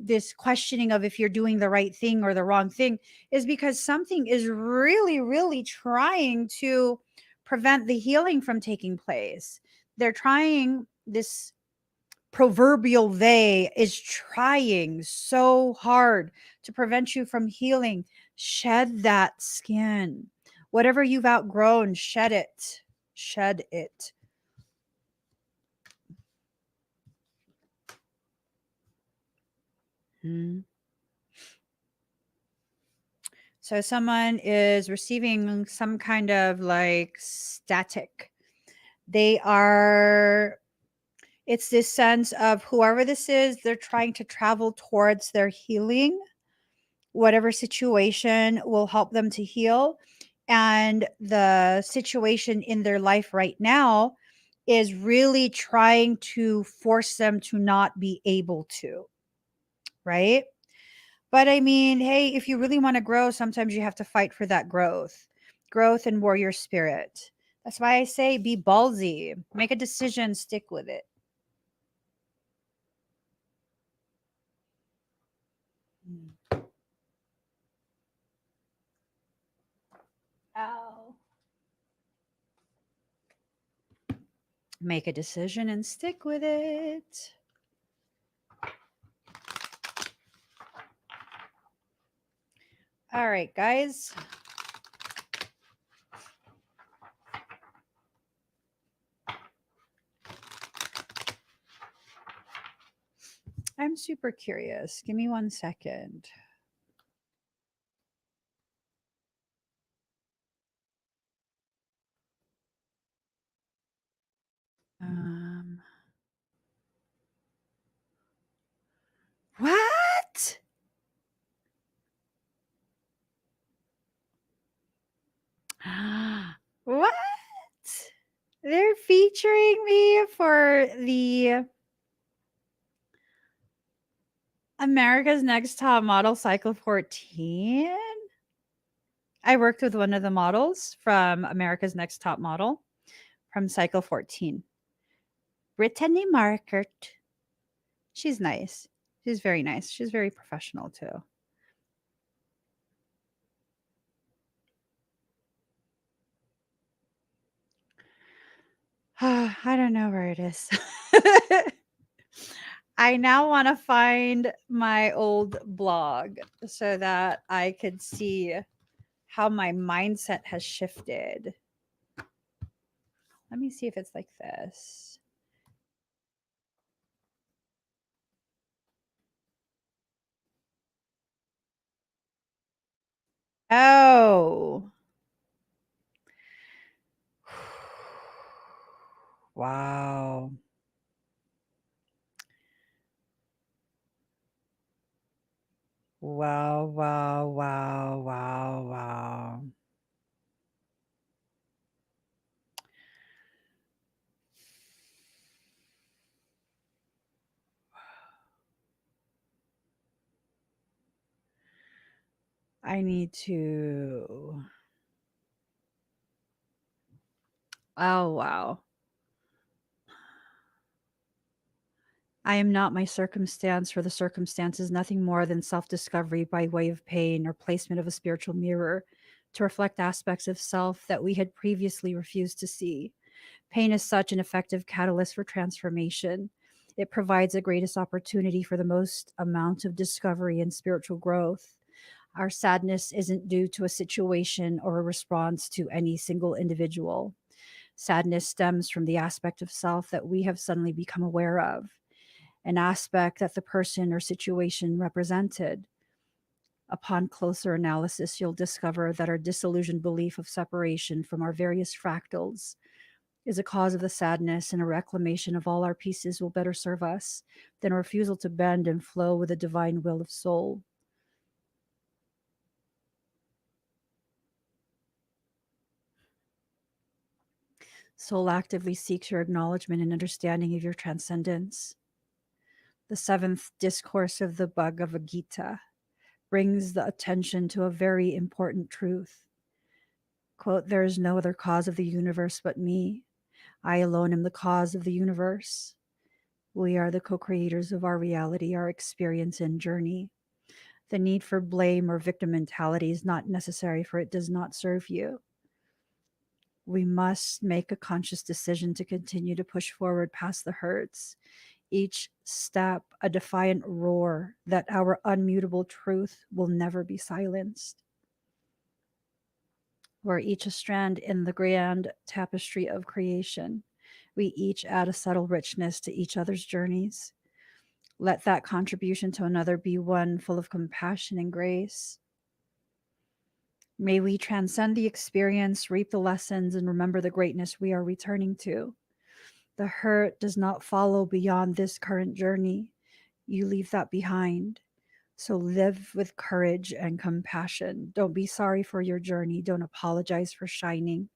this questioning of if you're doing the right thing or the wrong thing, is because something is really, really trying to prevent the healing from taking place. They're trying, this proverbial they is trying so hard to prevent you from healing. Shed that skin. Whatever you've outgrown, shed it. Shed it. Hmm. So someone is receiving some kind of like static. They are, it's this sense of whoever this is, they're trying to travel towards their healing. Whatever situation will help them to heal. And the situation in their life right now is really trying to force them to not be able to, right? But I mean, hey, if you really want to grow, sometimes you have to fight for that growth and warrior spirit. That's why I say be ballsy, make a decision, stick with it. Ow. Make a decision and stick with it. All right, guys. I'm super curious. Give me 1 second. Um, what? What? They're featuring me for the America's Next Top Model Cycle 14. I worked with one of the models from America's Next Top Model from Cycle 14. Brittany Markert. She's nice. She's very nice. She's very professional too. I don't know where it is. I now want to find my old blog so that I could see how my mindset has shifted. Let me see if it's like this. Oh. Wow. Wow, wow, wow, wow, wow. I need to. Oh, wow. I am not my circumstance, for the circumstance is nothing more than self discovery by way of pain or placement of a spiritual mirror to reflect aspects of self that we had previously refused to see. Pain is such an effective catalyst for transformation. It provides the greatest opportunity for the most amount of discovery and spiritual growth. Our sadness isn't due to a situation or a response to any single individual. Sadness stems from the aspect of self that we have suddenly become aware of, an aspect that the person or situation represented. Upon closer analysis, you'll discover that our disillusioned belief of separation from our various fractals is a cause of the sadness, and a reclamation of all our pieces will better serve us than a refusal to bend and flow with the divine will of soul. Soul actively seeks your acknowledgement and understanding of your transcendence. The seventh discourse of the Bhagavad Gita brings the attention to a very important truth. Quote, there is no other cause of the universe but me. I alone am the cause of the universe. We are the co creators of our reality, our experience, and journey. The need for blame or victim mentality is not necessary, for it does not serve you. We must make a conscious decision to continue to push forward past the hurts. Each step, a defiant roar that our unmutable truth will never be silenced. We're each a strand in the grand tapestry of creation. We each add a subtle richness to each other's journeys. Let that contribution to another be one full of compassion and grace. May we transcend the experience, reap the lessons, and remember the greatness we are returning to. The hurt does not follow beyond this current journey. You leave that behind. So live with courage and compassion. Don't be sorry for your journey. Don't apologize for shining.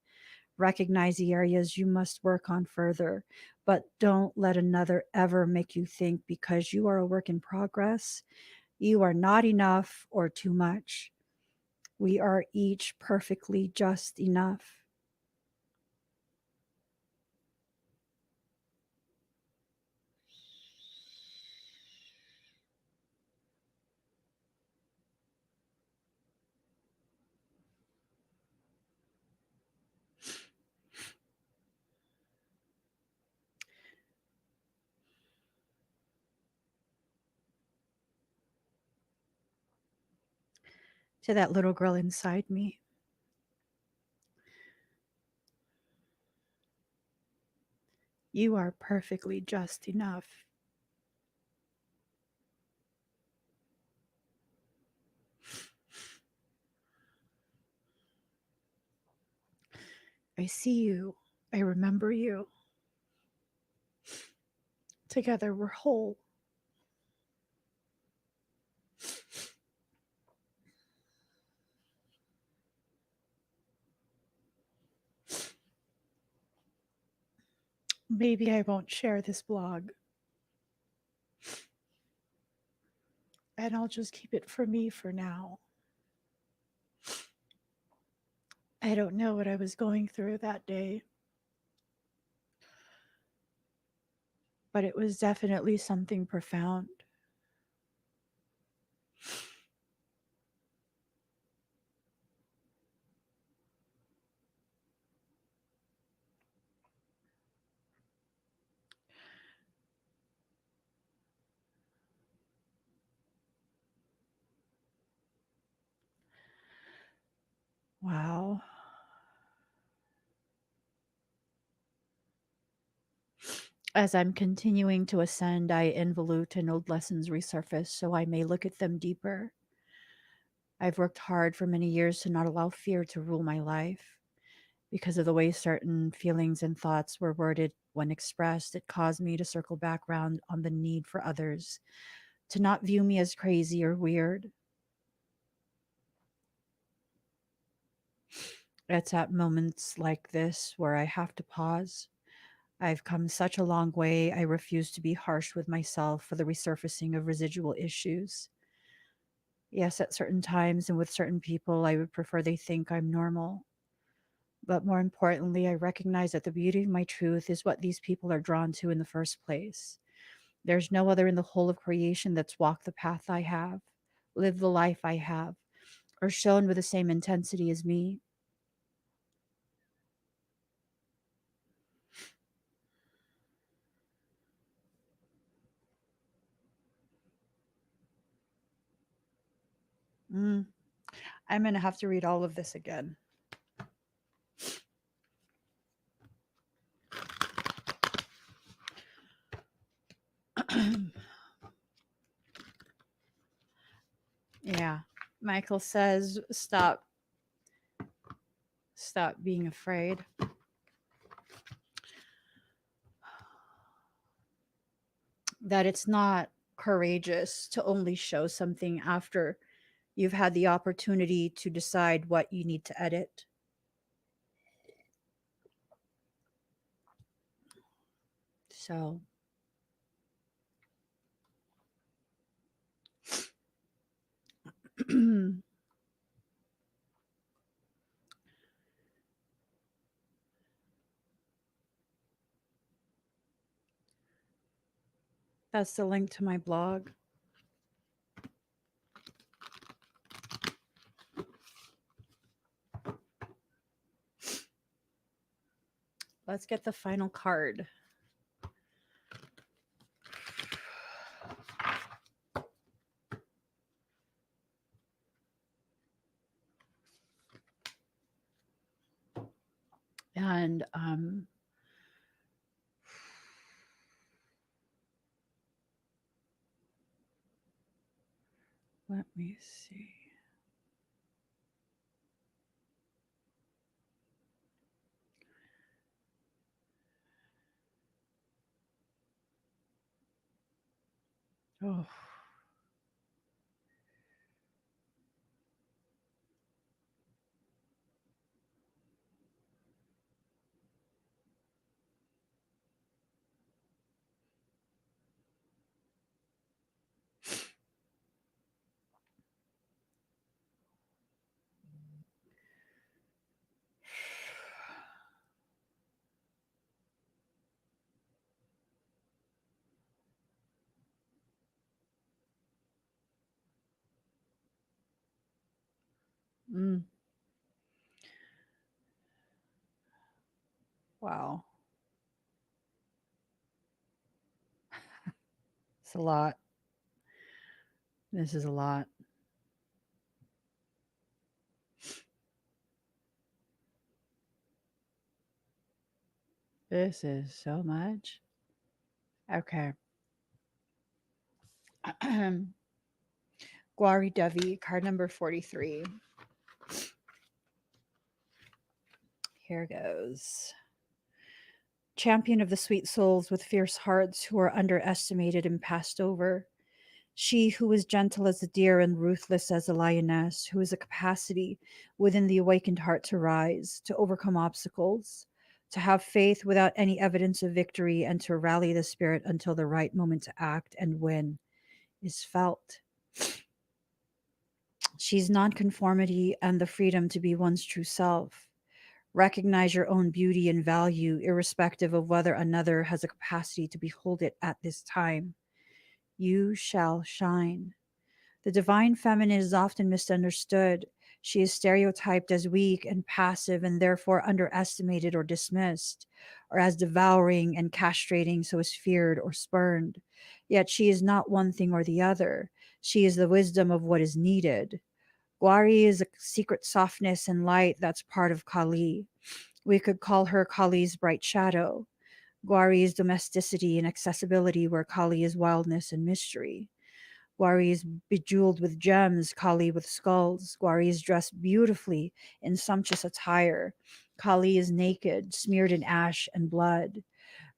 Recognize the areas you must work on further, but don't let another ever make you think because you are a work in progress, you are not enough or too much. We are each perfectly just enough. To that little girl inside me, you are perfectly just enough. I see you. I remember you. Together we're whole. Maybe I won't share this blog, and I'll just keep it for me for now. I don't know what I was going through that day, but it was definitely something profound. Wow. As I'm continuing to ascend, I involute and old lessons resurface so I may look at them deeper. I've worked hard for many years to not allow fear to rule my life. Because of the way certain feelings and thoughts were worded when expressed, it caused me to circle back round on the need for others to not view me as crazy or weird. It's at moments like this where I have to pause. I've come such a long way, I refuse to be harsh with myself for the resurfacing of residual issues. Yes, at certain times and with certain people, I would prefer they think I'm normal. But more importantly, I recognize that the beauty of my truth is what these people are drawn to in the first place. There's no other in the whole of creation that's walked the path I have, lived the life I have, or shown with the same intensity as me. Mm, I'm going to have to read all of this again. Yeah. Michael says, stop being afraid. That it's not courageous to only show something after you've had the opportunity to decide what you need to edit. So, that's the link to my blog. Let's get the final card. And let me see. Oh, mm, wow. It's a lot. This is a lot. This is so much. Okay. Gwari Devi, card number 43. Here goes. Champion of the sweet souls with fierce hearts who are underestimated and passed over. She who is gentle as a deer and ruthless as a lioness, who has a capacity within the awakened heart to rise, to overcome obstacles, to have faith without any evidence of victory, and to rally the spirit until the right moment to act and win is felt. She's nonconformity and the freedom to be one's true self. Recognize your own beauty and value, irrespective of whether another has a capacity to behold it at this time. You shall shine. The divine feminine is often misunderstood. She is stereotyped as weak and passive and therefore underestimated or dismissed, or as devouring and castrating, so is feared or spurned. Yet she is not one thing or the other. She is the wisdom of what is needed. Gwari is a secret softness and light that's part of Kali. We could call her Kali's bright shadow. Gwari is domesticity and accessibility, where Kali is wildness and mystery. Gwari is bejeweled with gems, Kali with skulls. Gwari is dressed beautifully in sumptuous attire. Kali is naked, smeared in ash and blood.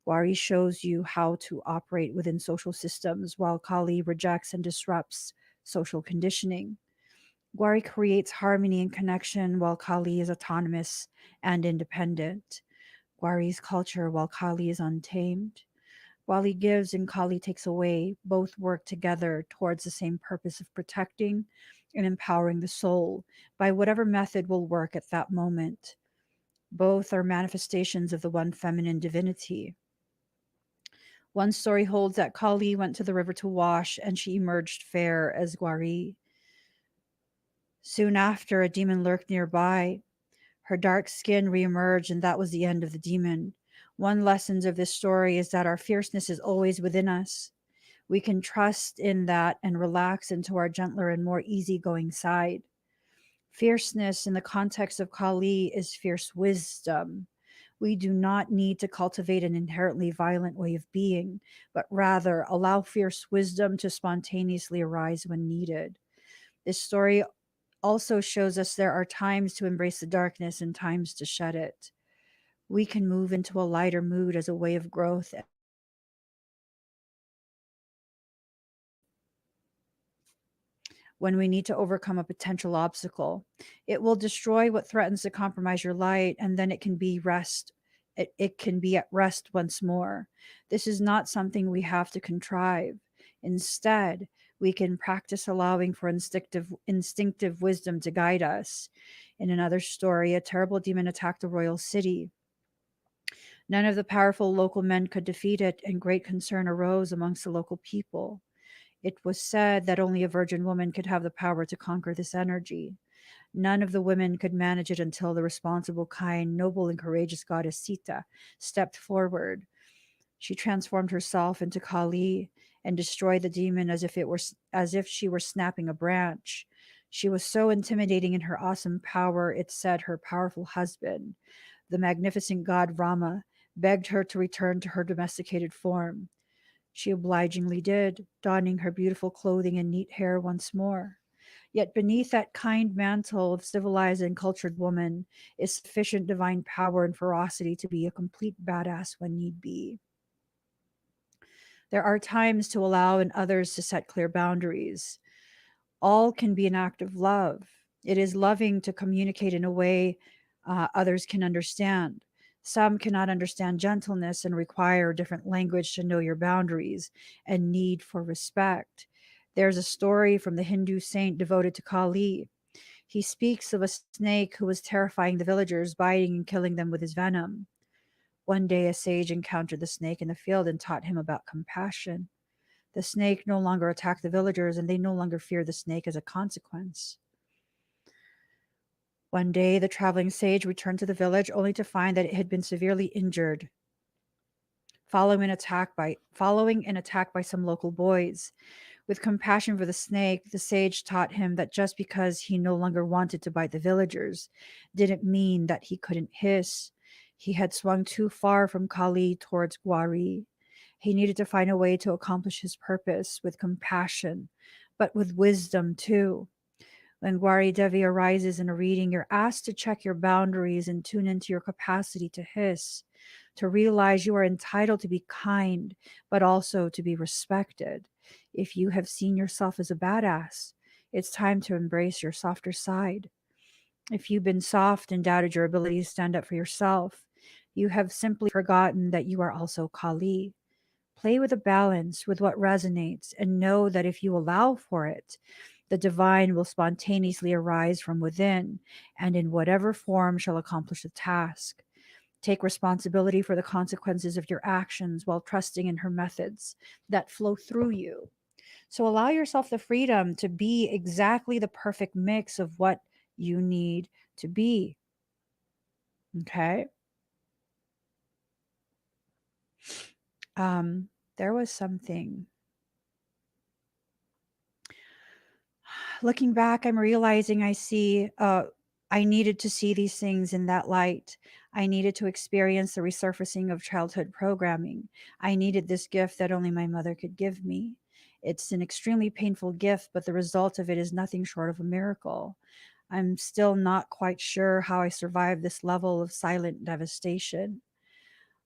Gwari shows you how to operate within social systems, while Kali rejects and disrupts social conditioning. Gwari creates harmony and connection, while Kali is autonomous and independent. Gwari is culture, while Kali is untamed. While he gives and Kali takes away, both work together towards the same purpose of protecting and empowering the soul by whatever method will work at that moment. Both are manifestations of the one feminine divinity. One story holds that Kali went to the river to wash, and she emerged fair as Gwari. Soon after, a demon lurked nearby. Her dark skin reemerged, and that was the end of the demon. One lesson of this story is that our fierceness is always within us. We can trust in that and relax into our gentler and more easygoing side. Fierceness in the context of Kali is fierce wisdom. We do not need to cultivate an inherently violent way of being, but rather allow fierce wisdom to spontaneously arise when needed. This story also shows us there are times to embrace the darkness and times to shed it. We can move into a lighter mood as a way of growth when we need to overcome a potential obstacle. It will destroy what threatens to compromise your light, and then it can be rest. It can be at rest once more. This is not something we have to contrive. Instead, we can practice allowing for instinctive wisdom to guide us. In another story, a terrible demon attacked a royal city. None of the powerful local men could defeat it, and great concern arose amongst the local people. It was said that only a virgin woman could have the power to conquer this energy. None of the women could manage it until the responsible, kind, noble, and courageous goddess Sita stepped forward. She transformed herself into Kali and destroyed the demon as if she were snapping a branch. She was so intimidating in her awesome power, it said her powerful husband, the magnificent god Rama, begged her to return to her domesticated form. She obligingly did, donning her beautiful clothing and neat hair once more. Yet beneath that kind mantle of civilized and cultured woman is sufficient divine power and ferocity to be a complete badass when need be. There are times to allow and others to set clear boundaries. All can be an act of love. It is loving to communicate in a way others can understand. Some cannot understand gentleness and require a different language to know your boundaries and need for respect. There's a story from the Hindu saint devoted to Kali. He speaks of a snake who was terrifying the villagers, biting and killing them with his venom. One day, a sage encountered the snake in the field and taught him about compassion. The snake no longer attacked the villagers, and they no longer feared the snake as a consequence. One day, the traveling sage returned to the village only to find that it had been severely injured following an attack by some local boys. With compassion for the snake, the sage taught him that just because he no longer wanted to bite the villagers didn't mean that he couldn't hiss. He had swung too far from Kali towards Gwari. He needed to find a way to accomplish his purpose with compassion, but with wisdom too. When Gwari Devi arises in a reading, you're asked to check your boundaries and tune into your capacity to hiss, to realize you are entitled to be kind, but also to be respected. If you have seen yourself as a badass, it's time to embrace your softer side. If you've been soft and doubted your ability to stand up for yourself, you have simply forgotten that you are also Kali. Play with a balance with what resonates and know that if you allow for it, the divine will spontaneously arise from within and in whatever form shall accomplish the task. Take responsibility for the consequences of your actions while trusting in her methods that flow through you. So allow yourself the freedom to be exactly the perfect mix of what you need to be. Okay. There was something. Looking back, I'm realizing I needed to see these things in that light. I needed to experience the resurfacing of childhood programming. I needed this gift that only my mother could give me. It's an extremely painful gift, but the result of it is nothing short of a miracle. I'm still not quite sure how I survived this level of silent devastation.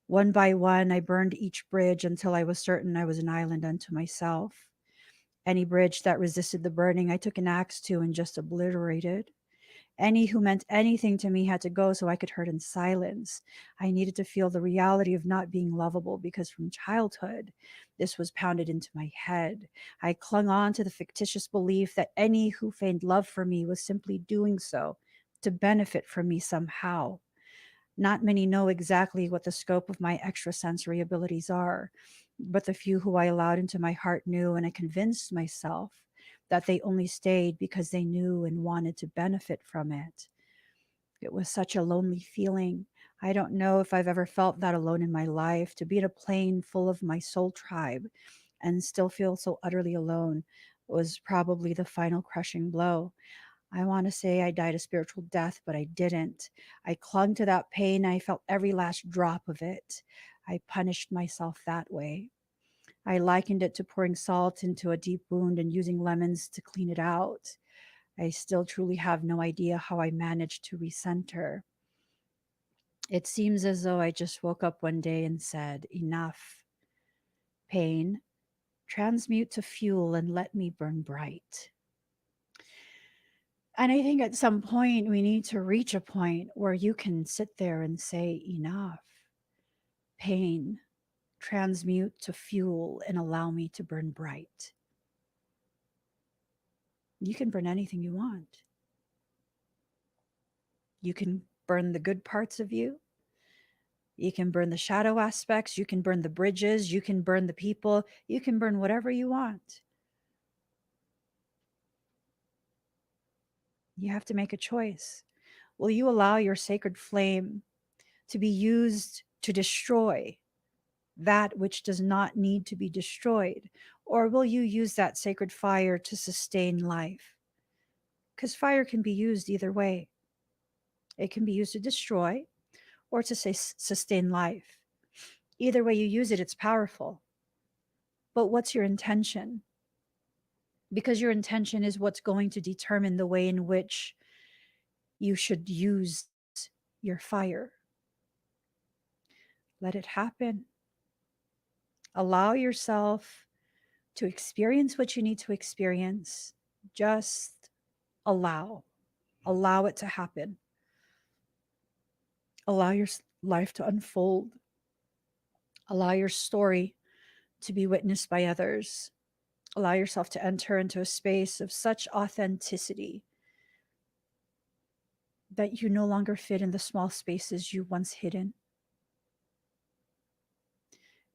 One by one, I burned each bridge until I was certain I was an island unto myself. Any bridge that resisted the burning, I took an axe to and just obliterated. Any who meant anything to me had to go so I could hurt in silence. I needed to feel the reality of not being lovable because from childhood, this was pounded into my head. I clung on to the fictitious belief that any who feigned love for me was simply doing so to benefit from me somehow. Not many know exactly what the scope of my extrasensory abilities are, but the few who I allowed into my heart knew, and I convinced myself that they only stayed because they knew and wanted to benefit from it. It was such a lonely feeling. I don't know if I've ever felt that alone in my life. To be in a plane full of my soul tribe and still feel so utterly alone was probably the final crushing blow. I want to say I died a spiritual death, but I didn't. I clung to that pain. I felt every last drop of it. I punished myself that way. I likened it to pouring salt into a deep wound and using lemons to clean it out. I still truly have no idea how I managed to recenter. It seems as though I just woke up one day and said, enough. Pain, transmute to fuel and let me burn bright. And I think at some point we need to reach a point where you can sit there and say, enough. Pain, transmute to fuel and allow me to burn bright. You can burn anything you want. You can burn the good parts of you. You can burn the shadow aspects. You can burn the bridges. You can burn the people. You can burn whatever you want. You have to make a choice. Will you allow your sacred flame to be used to destroy that which does not need to be destroyed? Or will you use that sacred fire to sustain life? Because fire can be used either way. It can be used to destroy or to sustain life. Either way you use it, it's powerful. But what's your intention? Because your intention is what's going to determine the way in which you should use your fire. Let it happen. Allow yourself to experience what you need to experience. Just allow. Allow it to happen. Allow your life to unfold. Allow your story to be witnessed by others. Allow yourself to enter into a space of such authenticity that you no longer fit in the small spaces you once hid in.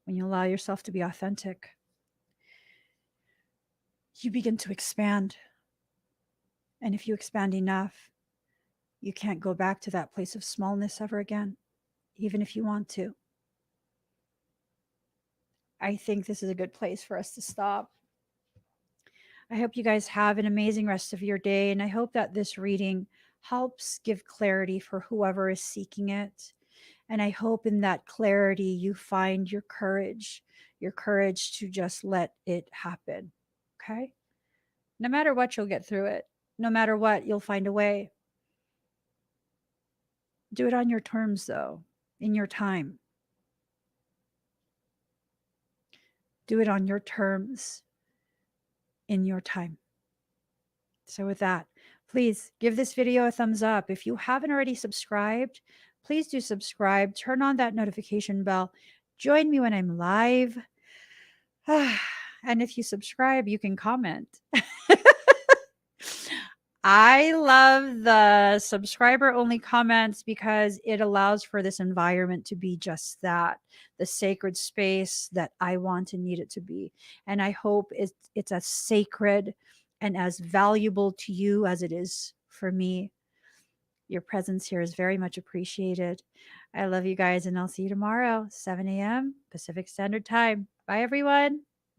When you allow yourself to be authentic, you begin to expand. And if you expand enough, you can't go back to that place of smallness ever again, even if you want to. I think this is a good place for us to stop. I hope you guys have an amazing rest of your day, and I hope that this reading helps give clarity for whoever is seeking it. And I hope in that clarity you find your courage to just let it happen. Okay? No matter what, you'll get through it. No matter what, you'll find a way. Do it on your terms, though, in your time. Do it on your terms, in your time. So, with that, please give this video a thumbs up. If you haven't already subscribed, please do subscribe. Turn on that notification bell. Join me when I'm live. And if you subscribe, you can comment. I love the subscriber only comments because it allows for this environment to be just that, the sacred space that I want and need it to be. And I hope it's as sacred and as valuable to you as it is for me. Your presence here is very much appreciated. I love you guys, and I'll see you tomorrow, 7 a.m. Pacific Standard Time. Bye, everyone.